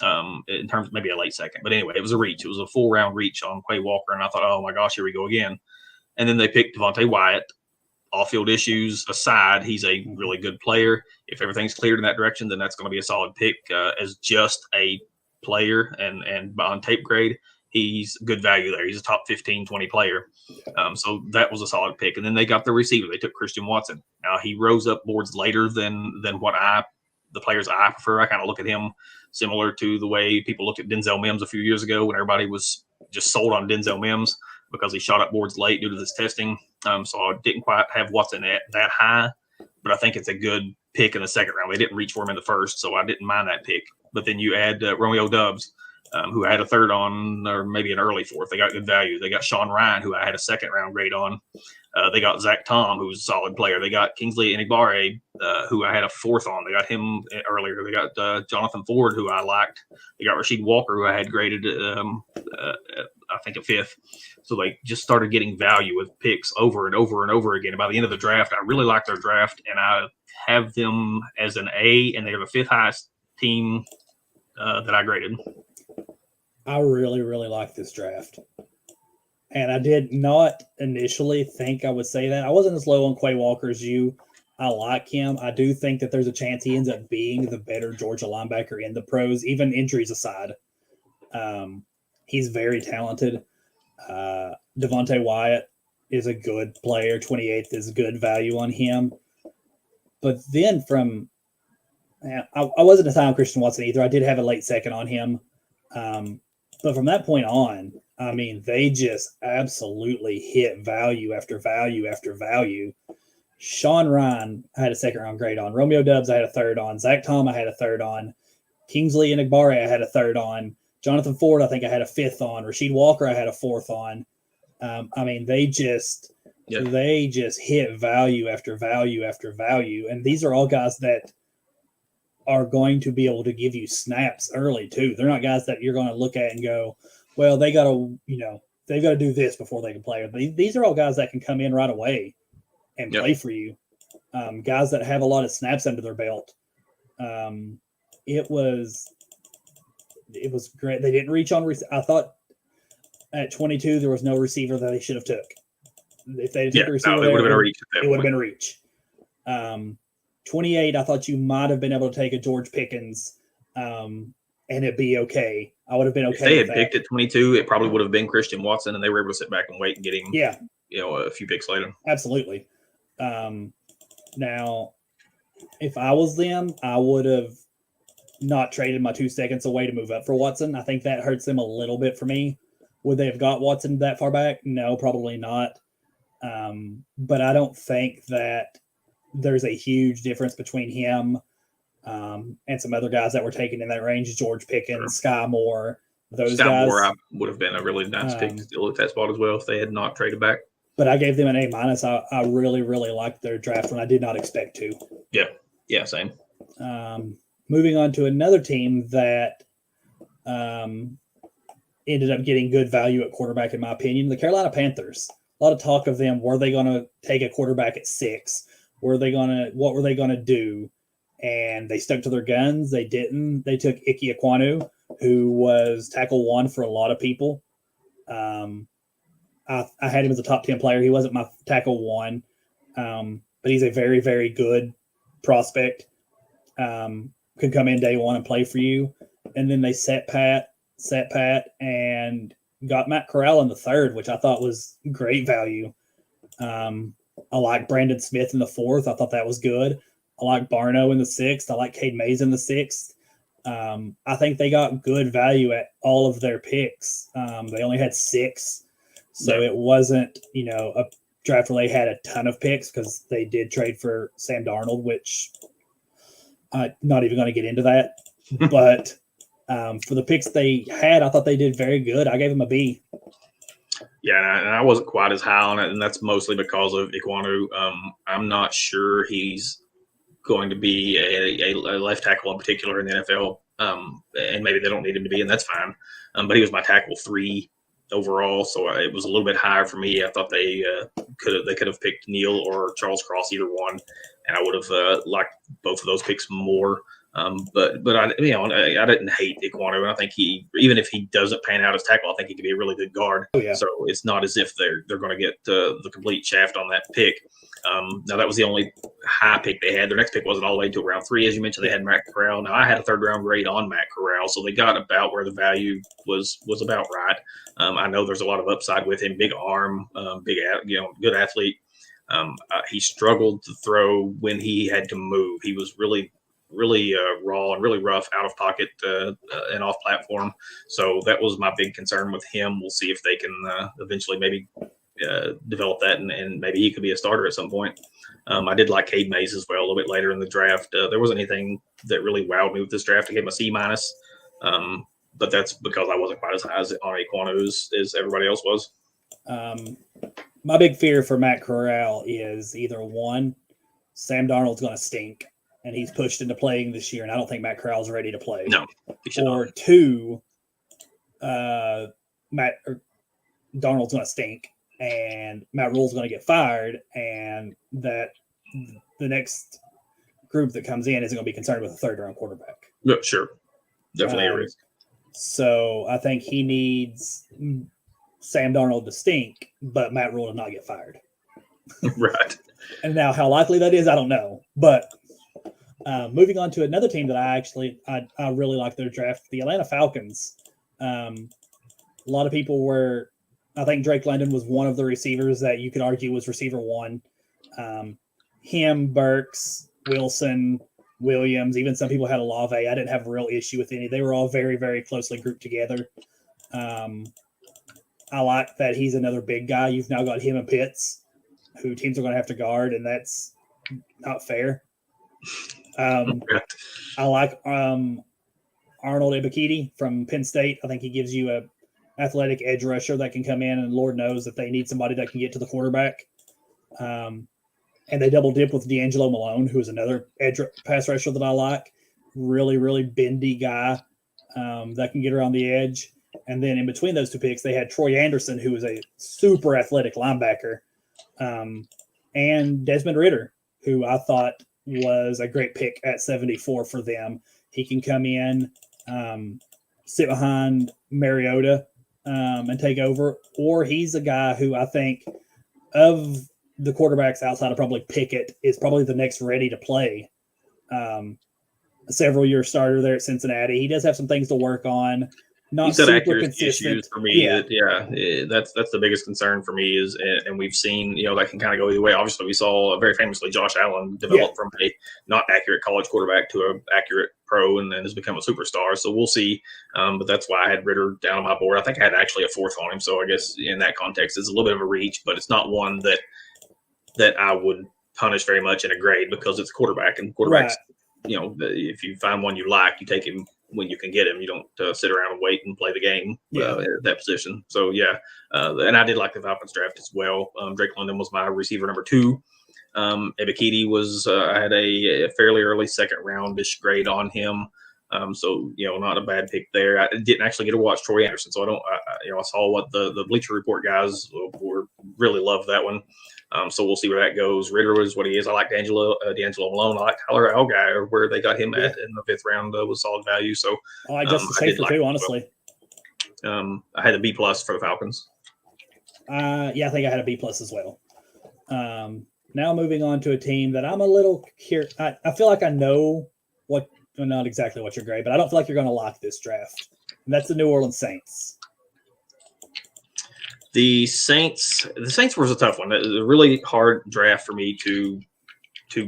In terms of maybe a late 2nd. But anyway, it was a reach. It was a full round reach on Quay Walker. And I thought, oh my gosh, here we go again. And then they picked Devontae Wyatt. Off-field issues aside, he's a really good player. If everything's cleared in that direction, then that's going to be a solid pick as just a player and on tape grade. He's good value there. He's a top 15, 20 player. So that was a solid pick. And then they got the receiver. They took Christian Watson. Now, he rose up boards later than what the players I prefer. I kind of look at him similar to the way people looked at Denzel Mims a few years ago when everybody was just sold on Denzel Mims because he shot up boards late due to this testing. So I didn't quite have Watson at that high, but I think it's a good pick in the 2nd round. They didn't reach for him in the 1st, so I didn't mind that pick. But then you add Romeo Doubs, who I had a 3rd on, or maybe an early 4th. They got good value. They got Sean Ryan, who I had a 2nd round grade on. They got Zach Tom, who was a solid player. They got Kingsley Enagbare, who I had a 4th on. They got him earlier. They got Jonathan Ford, who I liked. They got Rasheed Walker, who I had graded, I think, a 5th. So they just started getting value with picks over and over and over again. And by the end of the draft, I really liked their draft, and I have them as an A, and they're the 5th highest team that I graded. I really, really like this draft. And I did not initially think I would say that. I wasn't as low on Quay Walker as you. I like him. I do think that there's a chance he ends up being the better Georgia linebacker in the pros, even injuries aside. He's very talented. Devontae Wyatt is a good player. 28th is good value on him. But then I wasn't a high on Christian Watson either. I did have a late 2nd on him. But from that point on, I mean, they just absolutely hit value after value after value. Sean Ryan, I had a 2nd round grade on. Romeo Doubs, I had a 3rd on. Zach Tom, I had a 3rd on. Kingsley Enagbare, I had a 3rd on. Jonathan Ford, I think I had a 5th on. Rasheed Walker, I had a 4th on. I mean, they just hit value after value after value. And these are all guys that are going to be able to give you snaps early too. They're not guys that you're going to look at and go, well, they got to, they've got to do this before they can play. These are all guys that can come in right away and play for you. Guys that have a lot of snaps under their belt. It was great. They didn't reach on. I thought at 22 there was no receiver that they should have took. If they took a receiver, it would have been a reach. It would have been a reach. 28, I thought you might have been able to take a George Pickens, and it'd be okay. I would have been okay. If they had picked at 22, it probably would have been Christian Watson, and they were able to sit back and wait and get him. Yeah, a few picks later. Absolutely. Now, if I was them, I would have not traded my 2 seconds away to move up for Watson. I think that hurts them a little bit for me. Would they have got Watson that far back? No, probably not. But I don't think that there's a huge difference between him and some other guys that were taken in that range. George Pickens, Sky Moore, those guys. Moore would have been a really nice pick still at that spot as well if they had not traded back. But I gave them an A-. I really, really liked their draft when I did not expect to. Yeah, same. Moving on to another team that ended up getting good value at quarterback, in my opinion, the Carolina Panthers. A lot of talk of them. Were they going to take a quarterback at 6? What were they going to do? And they stuck to their guns. They didn't. They took Ike Ekwonu, who was tackle 1 for a lot of people. I had him as a top 10 player. He wasn't my tackle 1, but he's a very, very good prospect. Could come in day 1 and play for you. And then they set pat, and got Matt Corral in the 3rd, which I thought was great value. I like Brandon Smith in the 4th. I thought that was good. I like Barno in the 6th. I like Cade Mays in the 6th. I think they got good value at all of their picks. They only had 6. So it wasn't, a draft where they had a ton of picks, because they did trade for Sam Darnold, which I'm not even going to get into that. But for the picks they had, I thought they did very good. I gave them a B. Yeah, and I wasn't quite as high on it, and that's mostly because of Ekwonu. I'm not sure he's going to be a left tackle in particular in the NFL, and maybe they don't need him to be, and that's fine. But he was my tackle 3 overall, so it was a little bit higher for me. I thought they could have picked Neal or Charles Cross, either one, and I would have liked both of those picks more. But I didn't hate Ekwonu. I think even if he doesn't pan out as tackle, I think he could be a really good guard. Oh, yeah. So it's not as if they're going to get the complete shaft on that pick. Now that was the only high pick they had. Their next pick wasn't all the way to round 3, as you mentioned. They had Matt Corral. Now I had a 3rd round grade on Matt Corral, so they got about where the value was about right. I know there's a lot of upside with him. Big arm, good athlete. He struggled to throw when he had to move. He was really raw and really rough out of pocket and off platform. So that was my big concern with him. We'll see if they can eventually maybe develop that, and maybe he could be a starter at some point. I did like Cade Mays as well a little bit later in the draft. There wasn't anything that really wowed me with this draft. I gave him a C-, but that's because I wasn't quite as high on Ekwonu as everybody else was. My big fear for Matt Corral is either 1, Sam Darnold's going to stink, and he's pushed into playing this year, and I don't think Matt Corral's ready to play. No, or 2, Darnold's going to stink, and Matt Rule's going to get fired, and that the next group that comes in isn't going to be concerned with a 3rd round quarterback. No, sure. Definitely a risk. So I think he needs Sam Darnold to stink, but Matt Rule to not get fired. Right. And now how likely that is, I don't know. But moving on to another team that I really like their draft, the Atlanta Falcons. A lot of people I think Drake London was one of the receivers that you could argue was receiver 1. Him, Burks, Wilson, Williams, even some people had Olave. I didn't have a real issue with any. They were all very, very closely grouped together. I like that he's another big guy. You've now got him and Pitts, who teams are going to have to guard, and that's not fair. I like Arnold Ebiketie from Penn State. I think he gives you a athletic edge rusher that can come in, and Lord knows if they need somebody that can get to the quarterback. And they double dip with D'Angelo Malone, who is another edge pass rusher that I like. Really, really bendy guy that can get around the edge. And then in between those two picks, they had Troy Anderson, who was a super athletic linebacker, and Desmond Ritter, who I thought was a great pick at 74 for them. He can come in, sit behind Mariota, and take over, or he's a guy who I think of the quarterbacks outside of probably Pickett is probably the next ready to play. A several-year starter there at Cincinnati. He does have some things to work on. Not He's got super accuracy consistent issues for me. That's the biggest concern for me is, and we've seen, that can kind of go either way. Obviously, we saw very famously Josh Allen develop from a not accurate college quarterback to an accurate pro, and then has become a superstar. So we'll see. But that's why I had Ritter down on my board. I think I had actually a fourth on him. So I guess in that context, it's a little bit of a reach, but it's not one that I would punish very much in a grade because it's quarterback, and quarterbacks. Right. If you find one you like, you take him when you can get him. You don't sit around and wait and play the game at that position. So, and I did like the Falcons draft as well. Drake London was my receiver number 2. Ebiketie was I had a fairly early second roundish grade on him. So, not a bad pick there. I didn't actually get to watch Troy Anderson, so I saw what the Bleacher Report guys really loved that one. So we'll see where that goes. Ritter is what he is. I like D'Angelo Malone. I like Tyler Algier, where they got him at in the 5th round was solid value. So I like Justin Schaefer too, honestly. I had a B+ for the Falcons. I think I had a B+ as well. Now moving on to a team that I'm a little curious. I feel like I know not exactly what your grade, but I don't feel like you're going to lock this draft. And that's the New Orleans Saints. The Saints was a tough one. It was a really hard draft for me to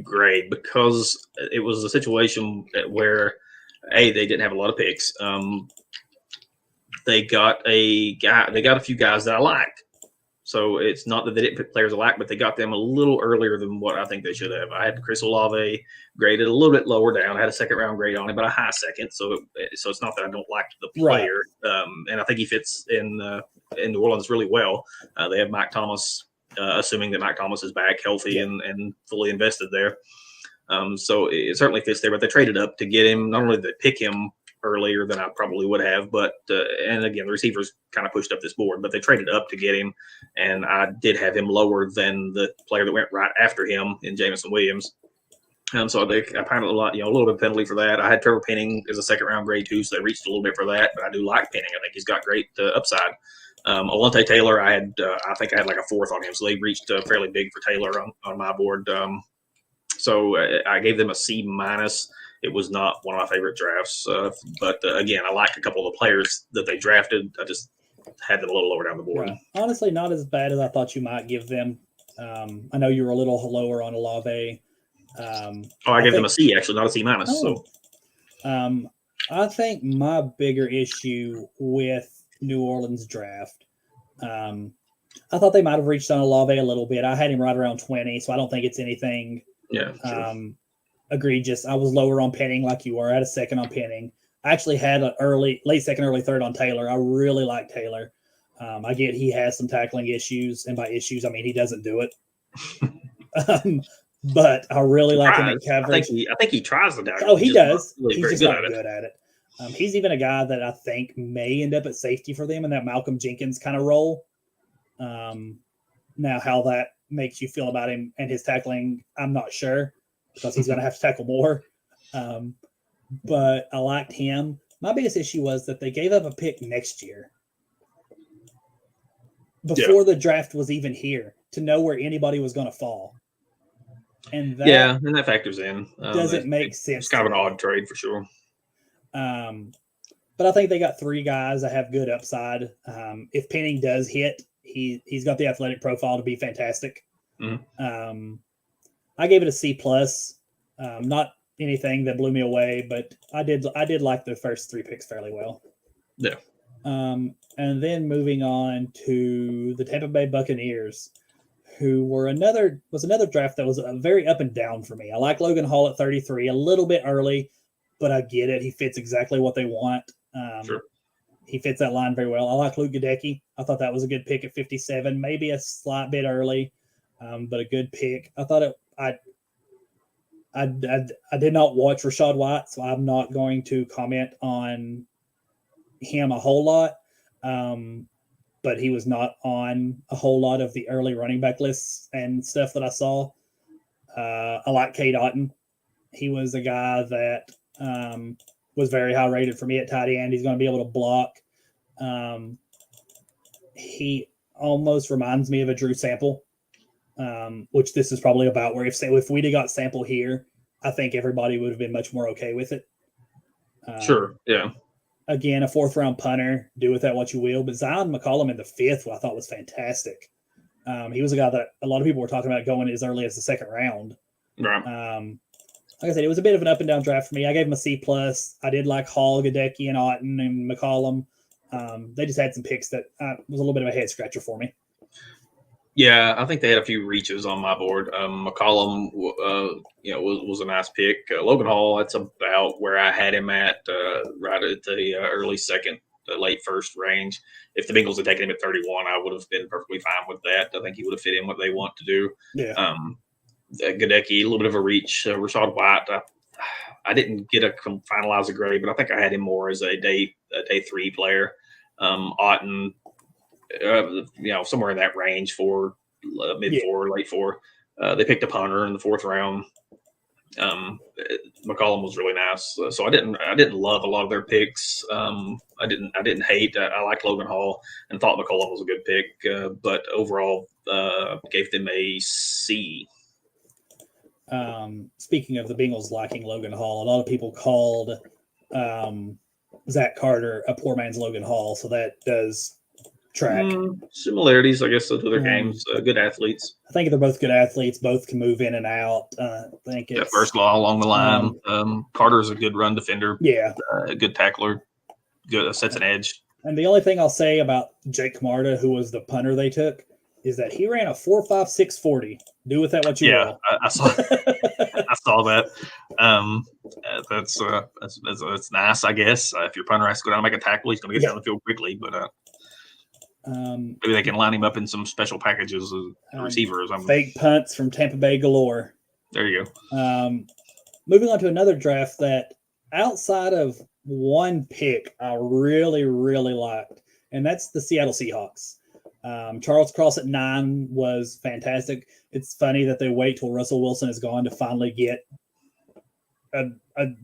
grade because it was a situation where they didn't have a lot of picks. They got a few guys that I liked. So it's not that they didn't pick players I like, but they got them a little earlier than what I think they should have. I had Chris Olave graded a little bit lower down. I had a 2nd round grade on him, but a high 2nd. So it's not that I don't like the player. Right. And I think he fits in New Orleans really well. They have Mike Thomas, assuming that Mike Thomas is back healthy and fully invested there. So it certainly fits there, but they traded up to get him. Not only did they pick him earlier than I probably would have, but and again, the receivers kind of pushed up this board, but they traded up to get him, and I did have him lower than the player that went right after him in Jameson Williams. So I paid a little bit of penalty for that. I had Trevor Penning as a 2nd round grade too, so they reached a little bit for that, but I do like Penning. I think he's got great upside. Alontae Taylor, I think I had like a 4th on him, so they reached fairly big for Taylor on my board. So I gave them a C-. It was not one of my favorite drafts, but again, I like a couple of the players that they drafted. I just had them a little lower down the board. Yeah. Honestly, not as bad as I thought you might give them. I know you were a little lower on Olave. I gave them a C, actually, not a C-. So, I think my bigger issue with New Orleans draft, I thought they might have reached on Olave a little bit. I had him right around 20, so I don't think it's anything. Yeah. Sure. Egregious. I was lower on Penning like you were. I had a 2nd on Penning. I actually had an late 2nd, early 3rd on Taylor. I really like Taylor. I get he has some tackling issues, and by issues, I mean he doesn't do it. But I really like him in coverage. I think he tries to tackle. Oh, he does. He's just not good at it. He's even a guy that I think may end up at safety for them in that Malcolm Jenkins kind of role. Now, how that makes you feel about him and his tackling, I'm not sure, because he's going to have to tackle more. But I liked him. My biggest issue was that they gave up a pick next year before the draft was even here to know where anybody was going to fall. And that factors in. Doesn't make sense. It's kind of an odd trade for sure. But I think they got 3 guys that have good upside. If Penning does hit, he's got the athletic profile to be fantastic. Mm-hmm. I gave it a C+. Not anything that blew me away, but I did like the first 3 picks fairly well. Yeah. And then moving on to the Tampa Bay Buccaneers, who was another draft that was very up and down for me. I like Logan Hall at 33, a little bit early, but I get it. He fits exactly what they want. Sure. He fits that line very well. I like Luke Gadecki. I thought that was a good pick at 57, maybe a slight bit early, but a good pick. I thought I did not watch Rachaad White, so I'm not going to comment on him a whole lot. But he was not on a whole lot of the early running back lists and stuff that I saw. I like Cade Otton. He was a guy that was very high rated for me at tight end. He's going to be able to block. He almost reminds me of a Drew Sample, which this is probably about where if we'd have got Sample here, I think everybody would have been much more okay with it. Sure, yeah. Again, a fourth-round punter. Do with that what you will. But Zion McCollum in the fifth, I thought was fantastic. He was a guy that a lot of people were talking about going as early as the second round. Right. Like I said, it was a bit of an up and down draft for me. I gave him a C+. I did like Hall, Gadecki, and Otton and McCollum. They just had some picks that was a little bit of a head scratcher for me. Yeah, I think they had a few reaches on my board. McCollum, was a nice pick. Logan Hall, that's about where I had him at, right at the early second, late first range. If the Bengals had taken him at 31, I would have been perfectly fine with that. I think he would have fit in what they want to do. Yeah. Gadecki, a little bit of a reach. Rashad White, I didn't get a finalize a grade, but I think I had him more as a day 3 player. Otton, somewhere in that range for mid 4, late 4. They picked a punter in the 4th round. McCollum was really nice, so I didn't love a lot of their picks. I didn't hate. I liked Logan Hall and thought McCollum was a good pick, but overall gave them a C. Speaking of the Bengals liking Logan Hall, a lot of people called Zach Carter a poor man's Logan Hall, so that does track. Similarities, I guess, to their games. Good athletes. I think they're both good athletes. Both can move in and out. I think it's first law along the line. Carter's a good run defender. Yeah, a good tackler. Good sets an edge. And the only thing I'll say about Jake Camarda, who was the punter they took, is that he ran a 4.56 40. Do with that what you will. I saw. I saw that. That's nice, I guess. If your punter has to go down and make a tackle, he's going to get down the field quickly. But maybe they can line him up in some special packages as receivers. Fake punts from Tampa Bay galore. There you go. Moving on to another draft that, outside of one pick, I really, really liked, and that's the Seattle Seahawks. Charles Cross at 9 was fantastic. It's funny that they wait till Russell Wilson is gone to finally get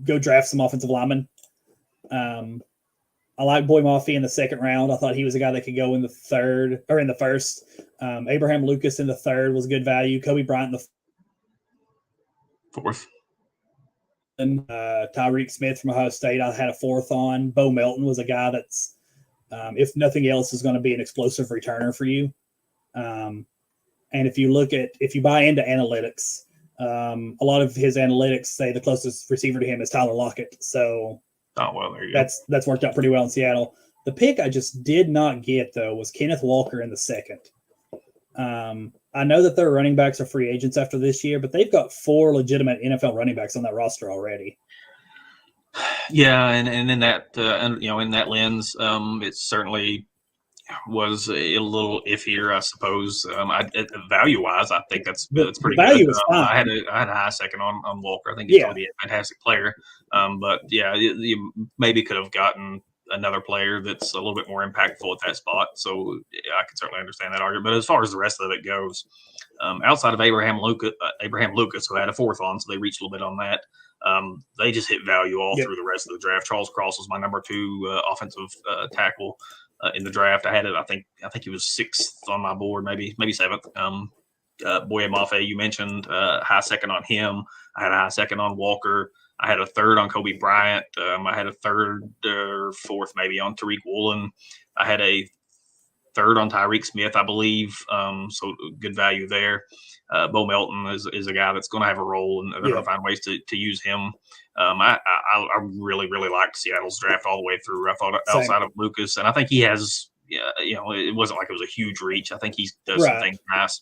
go draft some offensive linemen. I like Boy Mafi in the 2nd round. I thought he was a guy that could go in the 3rd or in the 1st. Abraham Lucas in the 3rd was good value. Kobe Bryant in the 4th. And Tyreek Smith from Ohio State, I had a 4th on. Bo Melton was a guy that's, if nothing else, is going to be an explosive returner for you. And if you buy into analytics, a lot of his analytics say the closest receiver to him is Tyler Lockett. So there you go. That's worked out pretty well in Seattle. The pick I just did not get, though, was Kenneth Walker in the 2nd. I know that their running backs are free agents after this year, but they've got 4 legitimate NFL running backs on that roster already. Yeah, and in that in that lens, it certainly was a little iffier, I suppose. Value wise, I think that's pretty value good. Is fine. I had a high second on Walker. I think he's going to be a fantastic player. But yeah, you maybe could have gotten another player that's a little bit more impactful at that spot. So I can certainly understand that argument. But as far as the rest of it goes, outside of Abraham Lucas, who had a 4th on, so they reached a little bit on that. They just hit value all through the rest of the draft. Charles Cross was my number 2 offensive tackle in the draft. I had it. I think he was 6th on my board, maybe 7th. Boye Mafe, you mentioned, high second on him. I had a high second on Walker. I had a 3rd on Kobe Bryant. I had a 3rd or 4th maybe on Tariq Woolen. I had a 3rd on Tyreek Smith, I believe. So good value there. Bo Melton is a guy that's going to have a role, and they're going to find ways to use him. I really, really liked Seattle's draft all the way through. I thought outside of Lucas, and I think he has, it wasn't like it was a huge reach. I think he does some things nice.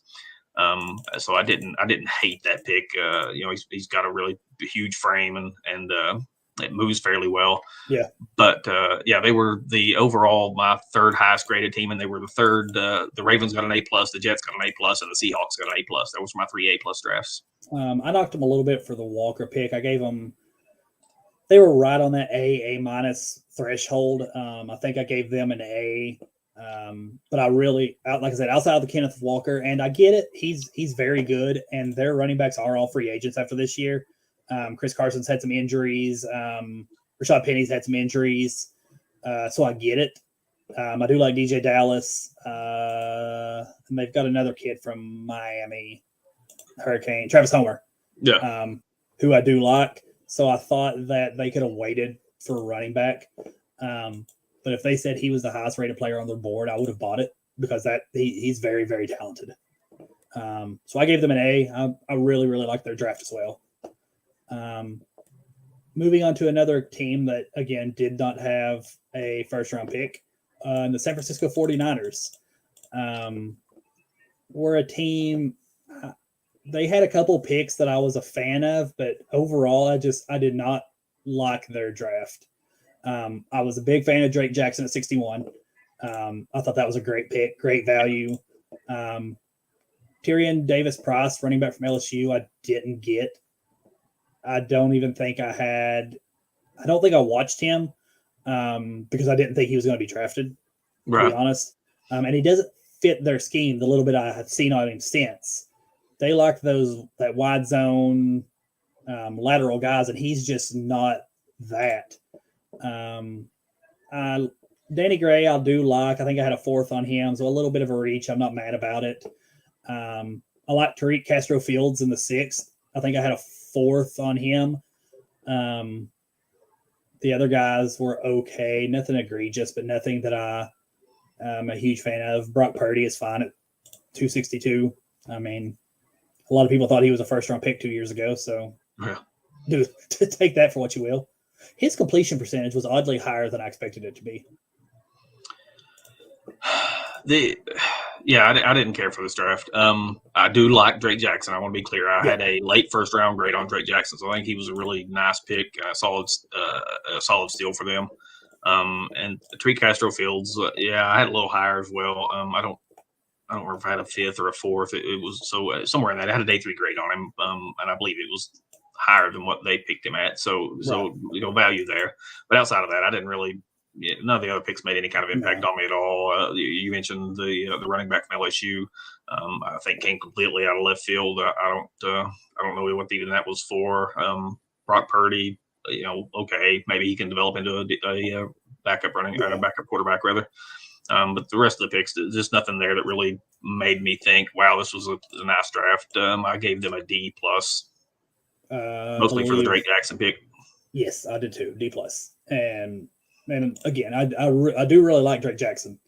So I didn't hate that pick. He's got a really huge frame and it moves fairly well. Yeah. But they were the overall my 3rd highest graded team, and they were the 3rd. The Ravens got an A+, the Jets got an A+, and the Seahawks got an A+. That was my 3 A+ drafts. I knocked them a little bit for the Walker pick. I gave them they were right on that A minus threshold. I think I gave them an A. But I really, like I said, outside of the Kenneth Walker, and I get it, he's very good, and their running backs are all free agents after this year. Chris Carson's had some injuries. Rashad Penny's had some injuries, so I get it. I do like DJ Dallas, and they've got another kid from Miami Hurricane, Travis Homer, who I do like. So I thought that they could have waited for a running back. But if they said he was the highest rated player on their board, I would have bought it because he's very, very talented. So I gave them an A. I really, really like their draft as well. Moving on to another team that, again, did not have a first-round pick, the San Francisco 49ers were a team. They had a couple picks that I was a fan of, but overall, I did not like their draft. I was a big fan of Drake Jackson at 61. I thought that was a great pick, great value. Tyrion Davis-Price, running back from LSU, I didn't get. I don't think I watched him because I didn't think he was going to be drafted, to be honest. And he doesn't fit their scheme, the little bit I have seen on him since. They like that wide zone lateral guys, and he's just not that. Danny Gray, I do like. I think I had a 4th on him, so a little bit of a reach. I'm not mad about it. I like Tariq Castro Fields in the 6th. I think I had a 4th on him. The other guys were okay, nothing egregious, but nothing that I'm a huge fan of. Brock Purdy is fine at 262. I mean, a lot of people thought he was a first-round pick 2 years ago, so take that for what you will. His completion percentage was oddly higher than I expected it to be. I didn't care for this draft. I do like Drake Jackson. I want to be clear. I had a late first-round grade on Drake Jackson, so I think he was a really nice pick, a solid steal for them. And Tariq Castro Fields, I had a little higher as well. I don't remember if I had a 5th or a 4th. It was somewhere in that. I had a day 3 grade on him, and I believe it was higher than what they picked him at. So value there. But outside of that, I didn't really. None of the other picks made any kind of impact on me at all. You mentioned the running back from LSU. I think came completely out of left field. I don't know what even that was for. Brock Purdy, okay, maybe he can develop into a backup quarterback rather. But the rest of the picks, there's just nothing there that really made me think, wow, this was a nice draft. I gave them a D+, mostly for the Drake Jackson pick. Yes, I did too, D+. And again, I do really like Drake Jackson.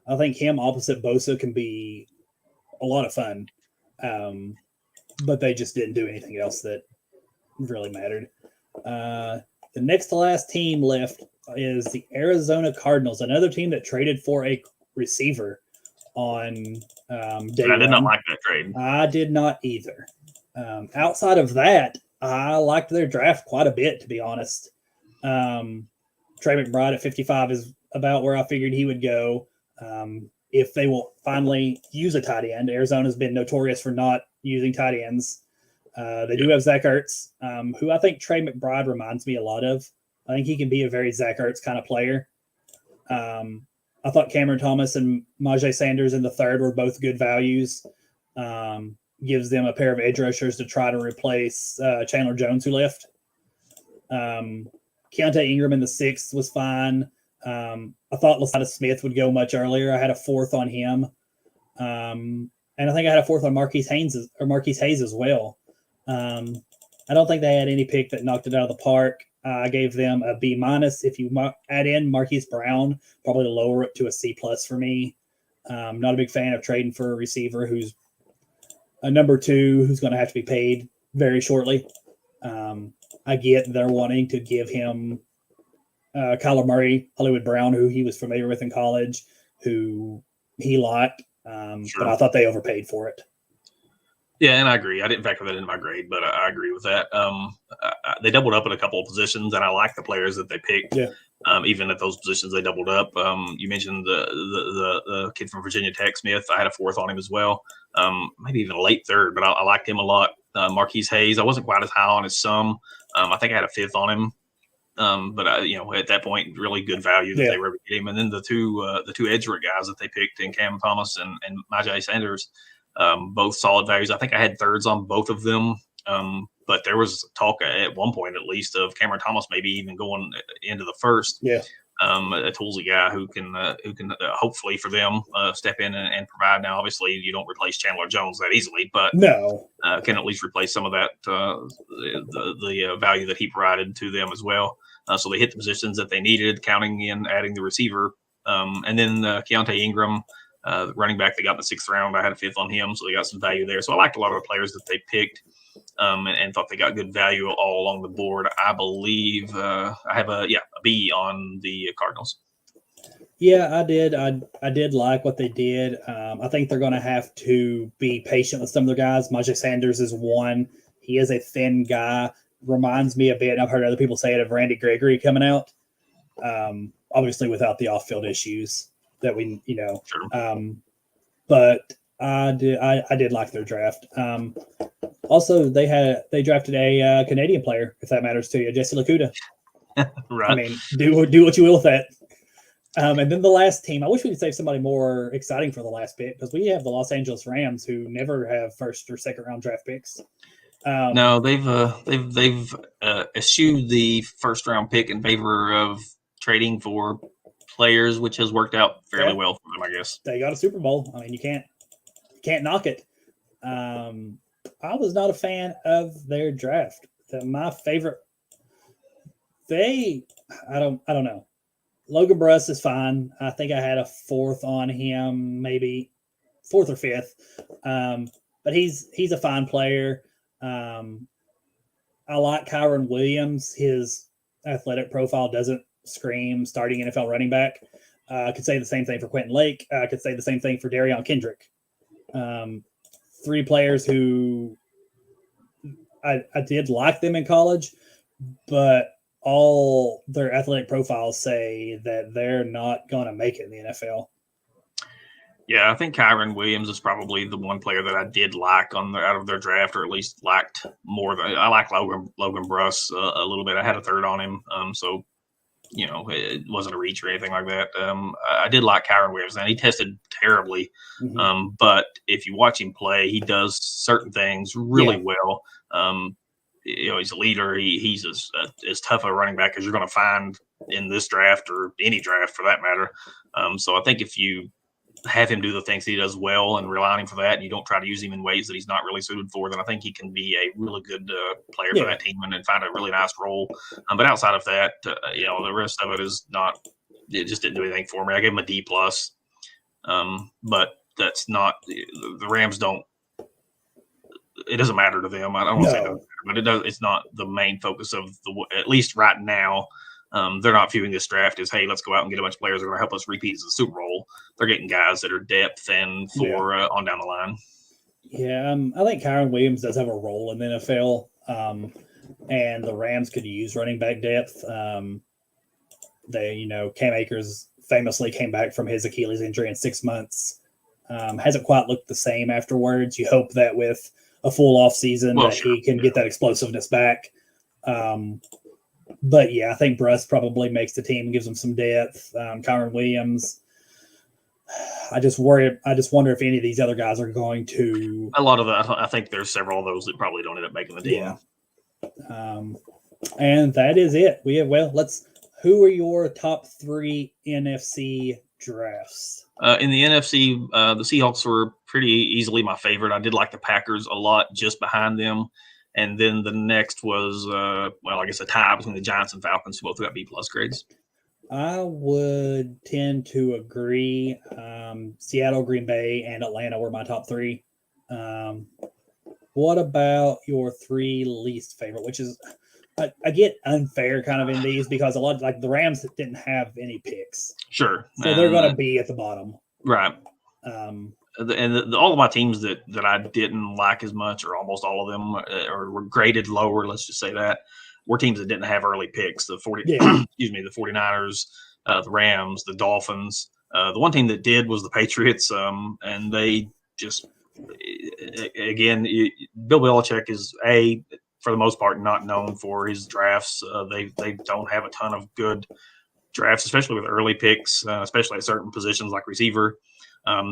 I think him opposite Bosa can be a lot of fun, but they just didn't do anything else that really mattered. The next to last team left is the Arizona Cardinals, another team that traded for a receiver on day one. I did not like that trade. I did not either. Outside of that, I liked their draft quite a bit, to be honest. Trey McBride at 55 is about where I figured he would go. If they will finally use a tight end, Arizona's been notorious for not using tight ends. They do have Zach Ertz, who I think Trey McBride reminds me a lot of. I think he can be a very Zach Ertz kind of player. I thought Cameron Thomas and Majay Sanders in the 3rd were both good values. Gives them a pair of edge rushers to try to replace Chandler Jones, who left. Keontae Ingram in the 6th was fine. I thought Lasada Smith would go much earlier. I had a 4th on him. And I think I had a 4th on Marquise Hayes as well. I don't think they had any pick that knocked it out of the park. I gave them a B-. If you add in Marquise Brown, probably lower it to a C+ for me. Not a big fan of trading for a receiver who's a number 2 who's going to have to be paid very shortly. I get they're wanting to give him Kyler Murray, Hollywood Brown, who he was familiar with in college, who he liked. But I thought they overpaid for it. Yeah, and I agree. I didn't factor that into my grade, but I agree with that. They doubled up at a couple of positions, and I like the players that they picked. Yeah. Even at those positions, they doubled up. You mentioned the kid from Virginia Tech, Smith. I had a 4th on him as well. Maybe even a late 3rd, but I liked him a lot. Marquise Hayes, I wasn't quite as high on as some. I think I had a 5th on him. But at that point, really good value that they were able to get him. And then the two edge guys that they picked in Cam Thomas and Myjai Sanders, both solid values. I think I had thirds on both of them. But there was talk at one point, at least, of Cameron Thomas maybe even going into the first. Yeah. A toolsy guy who can hopefully for them step in and provide. Now, obviously, you don't replace Chandler Jones that easily, but can at least replace some of that the value that he provided to them as well. So they hit the positions that they needed, counting in adding the receiver, and then Keontae Ingram, running back. They got in the 6th round. I had a 5th on him, so they got some value there. So I liked a lot of the players that they picked. And thought they got good value all along the board. I believe I have a B on the Cardinals. Yeah, I did. I did like what they did. I think they're going to have to be patient with some of their guys. Myjai Sanders is one. He is a thin guy. Reminds me a bit, and I've heard other people say it, of Randy Gregory coming out. Obviously without the off-field issues that we, Sure. But I did like their draft. Also, they drafted a Canadian player, if that matters to you, Jesse Lakuta. Right. I mean, do what you will with that. And then the last team, I wish we could save somebody more exciting for the last pick, because we have the Los Angeles Rams, who never have first or second round draft picks. No, they've eschewed the first round pick in favor of trading for players, which has worked out fairly well for them, I guess. They got a Super Bowl. I mean, you can't knock it. I was not a fan of their draft. My favorite, I don't know. Logan Bruss is fine. I think I had a 4th on him, maybe 4th or 5th. But he's a fine player. I like Kyron Williams. His athletic profile doesn't scream starting NFL running back. I could say the same thing for Quentin Lake. I could say the same thing for Darion Kendrick. 3 players who I did like them in college, but all their athletic profiles say that they're not going to make it in the NFL. Yeah, I think Kyron Williams is probably the one player that I did like out of their draft, or at least liked more than I like Logan Bruss a little bit. I had a 3rd on him, so it wasn't a reach or anything like that. I did like Kyron Williams, and he tested terribly. Mm-hmm. But if you watch him play, he does certain things really well. He's a leader. He's as tough a running back as you're going to find in this draft, or any draft for that matter. So I think if you have him do the things he does well and rely on him for that, and you don't try to use him in ways that he's not really suited for, then I think he can be a really good player for that team and find a really nice role. But outside of that, the rest of it is not. It just didn't do anything for me. I gave him a D+. But that's not the Rams don't. It doesn't matter to them. I don't want to say that, but it does. It's not the main focus of at least right now. They're not viewing this draft as, hey, let's go out and get a bunch of players that are going to help us repeat as the Super Bowl. They're getting guys that are depth and for on down the line. Yeah, I think Kyron Williams does have a role in the NFL, and the Rams could use running back depth. Cam Akers famously came back from his Achilles injury in 6 months. Hasn't quite looked the same afterwards. You hope that with a full off season he can get that explosiveness back. But yeah, I think Bruss probably makes the team and gives them some depth. Kyron Williams, I just wonder if any of these other guys are going to. A lot of that, I think there's several of those that probably don't end up making the team. Yeah. And that is it. Who are your top 3 NFC drafts? In the NFC, the Seahawks were pretty easily my favorite. I did like the Packers a lot just behind them. And then the next was, I guess a tie between the Giants and Falcons, who both got B+ grades. I would tend to agree. Seattle, Green Bay, and Atlanta were my top 3. What about your 3 least favorite, which is, I get unfair kind of in these because a lot, like the Rams didn't have any picks. Sure. So they're going to be at the bottom. Right. All of my teams that I didn't like as much, or almost all of them, or were graded lower, let's just say that, were teams that didn't have early picks. The 49ers, the Rams, the Dolphins. The one team that did was the Patriots, and they just, again, Bill Belichick is for the most part, not known for his drafts. They don't have a ton of good drafts, especially with early picks, especially at certain positions like receiver.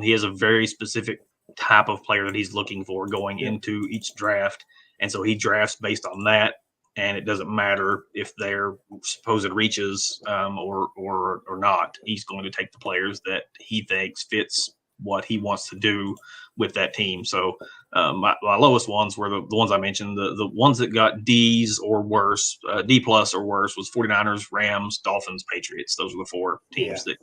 He has a very specific type of player that he's looking for going into each draft. And so he drafts based on that. And it doesn't matter if they're supposed reaches or not. He's going to take the players that he thinks fits what he wants to do with that team. So my lowest ones were the ones I mentioned. The ones that got D's or worse, D plus or worse, was 49ers, Rams, Dolphins, Patriots. Those are the four teams that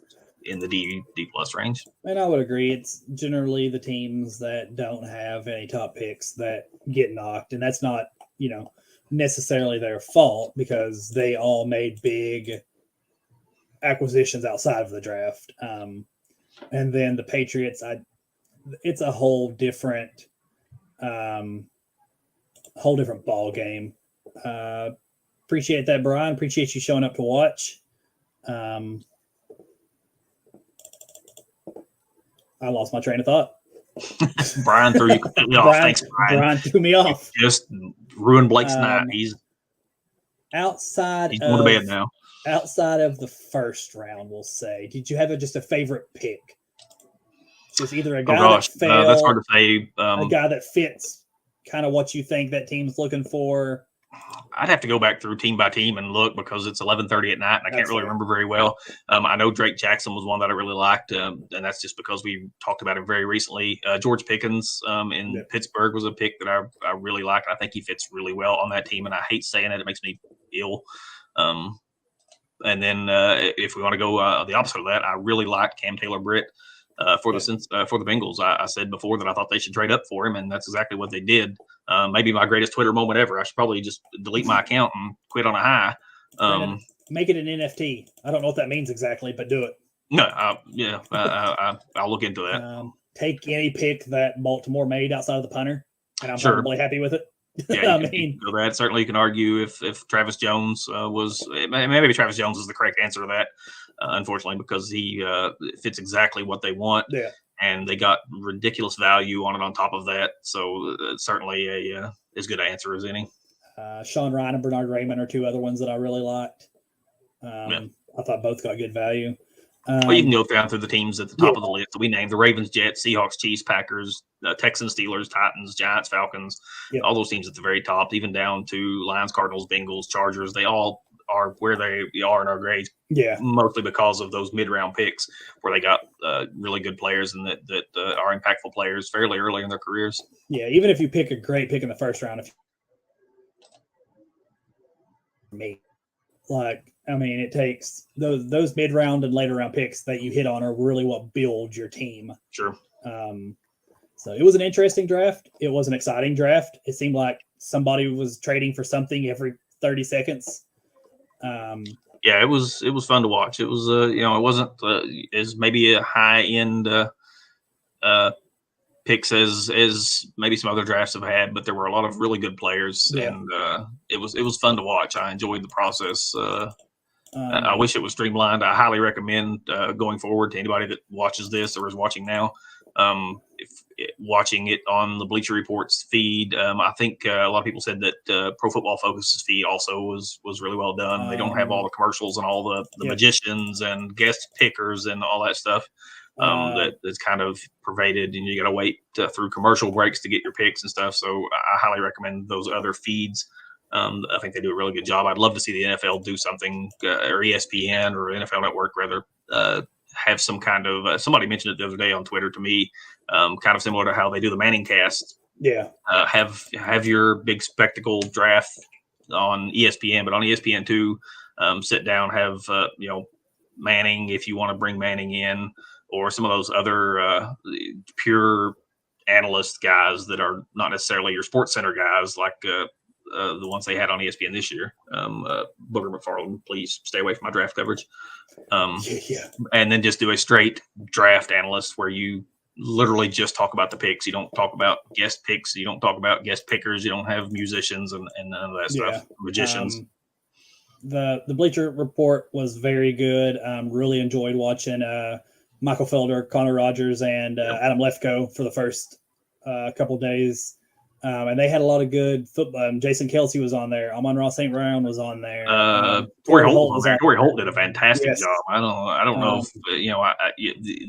in the D plus range. And I would agree. It's generally the teams that don't have any top picks that get knocked. And that's not, necessarily their fault because they all made big acquisitions outside of the draft. And then the Patriots, it's a whole different ball game. Appreciate that, Brian. Appreciate you showing up to watch. I lost my train of thought. Brian threw you completely off. Thanks, Brian. Brian threw me off. Just ruined Blake's night. He's going to bed now. Outside of the first round, we'll say, did you have just a favorite pick? Just either a guy that fell, that's hard to say. A guy that fits kind of what you think that team's looking for. I'd have to go back through team by team and look because it's 11:30 at night and I can't really remember very well. I know Drake Jackson was one that I really liked, and that's just because we talked about him very recently. George Pickens in Pittsburgh was a pick that I really liked. I think he fits really well on that team, and I hate saying it. It makes me ill. And then if we want to go the opposite of that, I really liked Cam Taylor-Britt for the Bengals. I said before that I thought they should trade up for him, and that's exactly what they did. Maybe my greatest Twitter moment ever. I should probably just delete my account and quit on a high. Make it an NFT. I don't know what that means exactly, but do it. No, I'll look into that. Take any pick that Baltimore made outside of the punter, and I'm probably happy with it. Yeah, that certainly you can argue if Travis Jones maybe Travis Jones is the correct answer to that. Unfortunately, because he fits exactly what they want. Yeah. And they got ridiculous value on it on top of that. So certainly as good an answer as any. Sean Ryan and Bernard Raymond are two other ones that I really liked. I thought both got good value. Well, you can go down through the teams at the top of the list. We named the Ravens, Jets, Seahawks, Chiefs, Packers, Texans, Steelers, Titans, Giants, Falcons, all those teams at the very top, even down to Lions, Cardinals, Bengals, Chargers. They all are where they are in our grades. Yeah. Mostly because of those mid-round picks where they got really good players and that are impactful players fairly early in their careers. Yeah, even if you pick a great pick in the first round, it takes those mid-round and later round picks that you hit on are really what build your team. Sure. So it was an interesting draft. It was an exciting draft. It seemed like somebody was trading for something every 30 seconds. It was fun to watch. It was it wasn't as maybe a high end picks as maybe some other drafts have had, but there were a lot of really good players, and it was fun to watch. I enjoyed the process. I wish it was streamlined. I highly recommend going forward to anybody that watches this or is watching now. Watching it on the Bleacher Report's feed, I think a lot of people said that Pro Football Focus's feed also was really well done. They don't have all the commercials and all the magicians and guest pickers and all that stuff that's kind of pervaded, and you got to wait through commercial breaks to get your picks and stuff. So I highly recommend those other feeds. I think they do a really good job. I'd love to see the NFL do something, or ESPN or NFL Network rather, have some kind of somebody mentioned it the other day on Twitter to me, kind of similar to how they do the Manning cast. Yeah. Have your big spectacle draft on ESPN, but on ESPN2, sit down, have Manning if you want to bring Manning in, or some of those other pure analyst guys that are not necessarily your Sports Center guys like the ones they had on ESPN this year. Booger McFarland, please stay away from my draft coverage. And then just do a straight draft analyst where you literally just talk about the picks. You don't talk about guest picks. You don't talk about guest pickers. You don't have musicians and none of that stuff. Magicians. The Bleacher Report was very good. Really enjoyed watching Michael Felder, Connor Rogers, and Adam Lefkoe for the first couple days. And they had a lot of good football. Jason Kelsey was on there. Amon Ross St. Brown was on there. Torrey Holt was on there. Torrey Holt did a fantastic Yes. job. I don't know if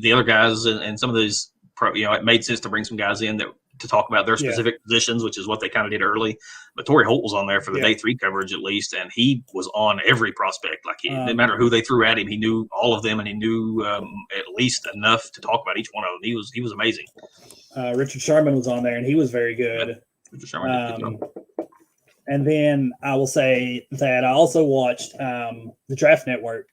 the other guys and some of these it made sense to bring some guys in to talk about their specific positions, which is what they kind of did early. But Torrey Holt was on there for the day 3 coverage at least, and he was on every prospect. Like it didn't matter who they threw at him, he knew all of them, and he knew at least enough to talk about each one of them. He was amazing. Richard Sherman was on there, and he was very good. Richard Sherman did and then I will say that I also watched the Draft Network,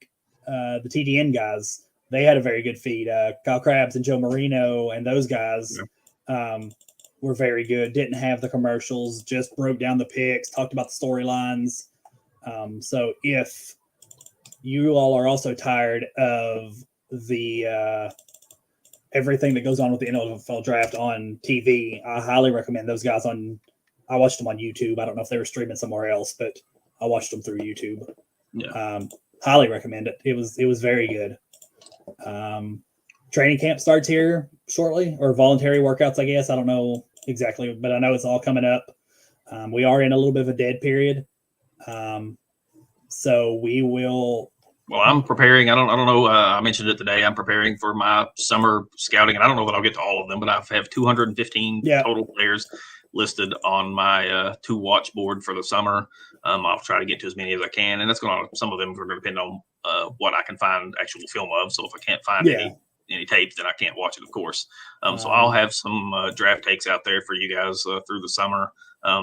the TDN guys. They had a very good feed. Kyle Krabs and Joe Marino and those guys were very good. Didn't have the commercials, just broke down the picks, talked about the storylines. So if you all are also tired of the everything that goes on with the NFL draft on TV, I highly recommend those guys on. I watched them on YouTube. I don't know if they were streaming somewhere else, but I watched them through YouTube. Yeah. Highly recommend it. It was very good. Training camp starts here shortly, or voluntary workouts, I guess. I don't know exactly, but I know it's all coming up. We are in a little bit of a dead period. So we will. Well, I'm preparing. I don't know. I mentioned it today. I'm preparing for my summer scouting, and I don't know that I'll get to all of them, but I have 215 total players listed on my to watch board for the summer. I'll try to get to as many as I can, and that's some of them are going to depend on what I can find actual film of. So if I can't find any tapes, then I can't watch it, of course. So I'll have some draft takes out there for you guys through the summer.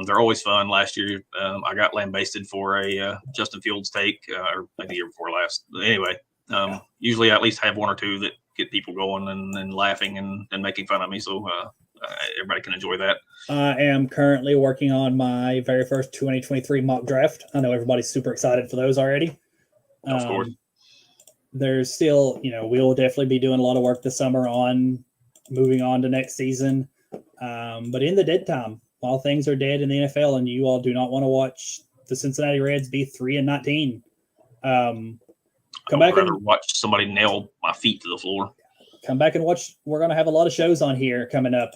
They're always fun. Last year, I got lambasted for a Justin Fields take, or maybe the year before last. Anyway, usually I at least have one or two that get people going and laughing and making fun of me. So everybody can enjoy that. I am currently working on my very first 2023 mock draft. I know everybody's super excited for those already. Of course. There's still, we will definitely be doing a lot of work this summer on moving on to next season. But in the dead time, while things are dead in the NFL and you all do not want to watch the Cincinnati Reds be 3-19, come back and watch somebody nail my feet to the floor. Come back and watch. We're going to have a lot of shows on here coming up.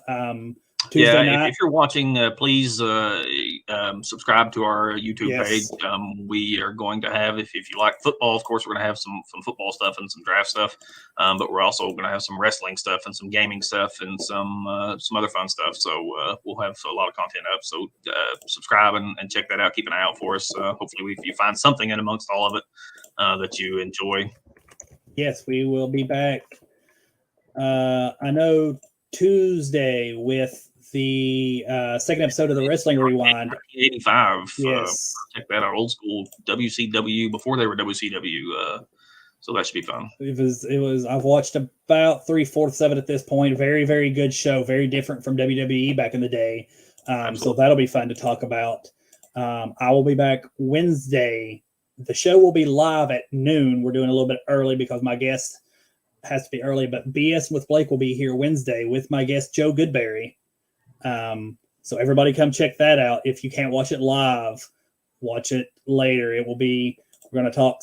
Tuesday night. If you're watching, please subscribe to our YouTube page. We are going to have, if you like football, of course, we're going to have some football stuff and some draft stuff. But we're also going to have some wrestling stuff and some gaming stuff and some other fun stuff. So we'll have a lot of content up. So subscribe and check that out. Keep an eye out for us. Hopefully, if you find something in amongst all of it that you enjoy. Yes, we will be back. I know Tuesday with the second episode of the Wrestling Rewind. 1985. Yes. Check that out. Old school WCW before they were WCW. So that should be fun. It was. I've watched about 3/4 of it at this point. Very, very good show. Very different from WWE back in the day. So that'll be fun to talk about. I will be back Wednesday. The show will be live at noon. We're doing a little bit early because my guest has to be early, but BS with Blake will be here Wednesday with my guest Joe Goodberry. So everybody come check that out. If you can't watch it live, watch it later. It will be, we're going to talk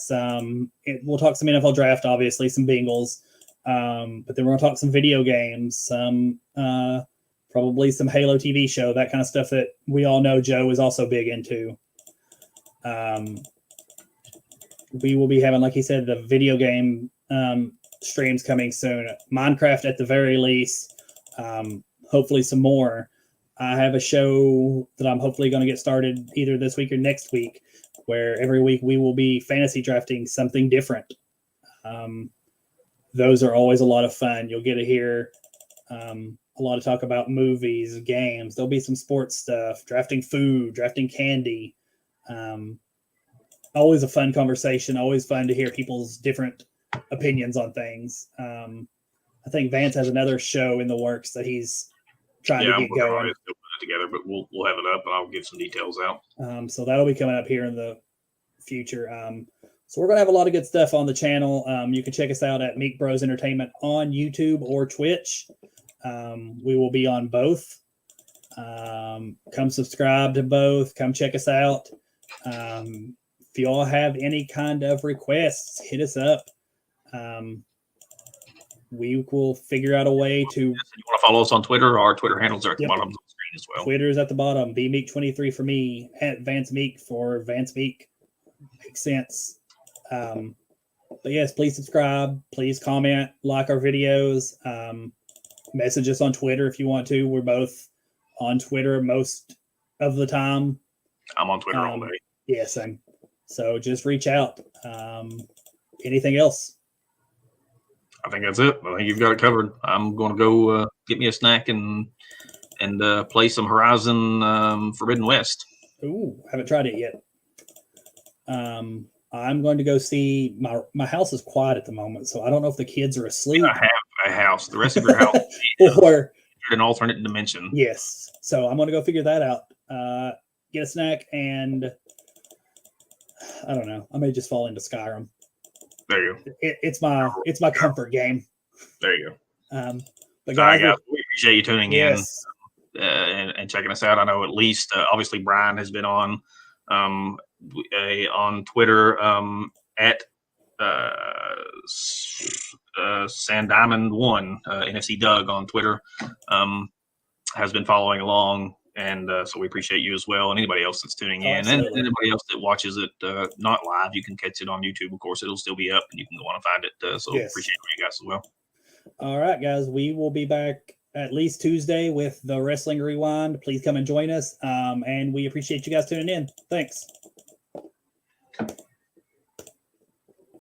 we'll talk some NFL draft, obviously some Bengals. But then we're going to talk some video games, probably some Halo TV show, that kind of stuff that we all know Joe is also big into. We will be having, like he said, the video game, streams coming soon. Minecraft at the very least. Hopefully some more. I have a show that I'm hopefully going to get started either this week or next week, where every week we will be fantasy drafting something different. Those are always a lot of fun. You'll get to hear a lot of talk about movies, games. There'll be some sports stuff, drafting food, drafting candy. Always a fun conversation. Always fun to hear people's different opinions on things. I think Vance has another show in the works that he's trying to get going. Still put it together, but we'll have it up and I'll give some details out. So that'll be coming up here in the future. So we're going to have a lot of good stuff on the channel. You can check us out at Meek Bros Entertainment on YouTube or Twitch. We will be on both. Come subscribe to both. Come check us out. If you all have any kind of requests, hit us up. We will figure out a way to. You want to follow us on Twitter? Our Twitter handles are at the bottom of the screen. screen as well. Twitter's at the bottom. BMeek23 for me. At Vance Meek for Vance Meek. Makes sense. But yes, please subscribe. Please comment, like our videos. Message us on Twitter if you want to. We're both on Twitter most of the time. I'm on Twitter all day. Yeah, same. So just reach out. Anything else? I think that's it. I think you've got it covered. I'm going to go get me a snack and play some Horizon Forbidden West. Ooh, haven't tried it yet. I'm going to go see my house is quiet at the moment, so I don't know if the kids are asleep. I have a house. The rest of your house or an alternate dimension. Yes. So I'm going to go figure that out. Get a snack, and I don't know. I may just fall into Skyrim. There you go. It's my comfort game. There you go. But guys, we appreciate you tuning in and checking us out. I know at least obviously Brian has been on Twitter at Sandiamond1 NFC Doug on Twitter has been following along, and so we appreciate you as well, and anybody else that's tuning in, absolutely. And anybody else that watches it not live. You can catch it on YouTube, of course. It'll still be up, and you can go on and find it. So appreciate you guys as well. All right, guys, we will be back at least Tuesday with the Wrestling Rewind. Please come and join us, and we appreciate you guys tuning in. Thanks.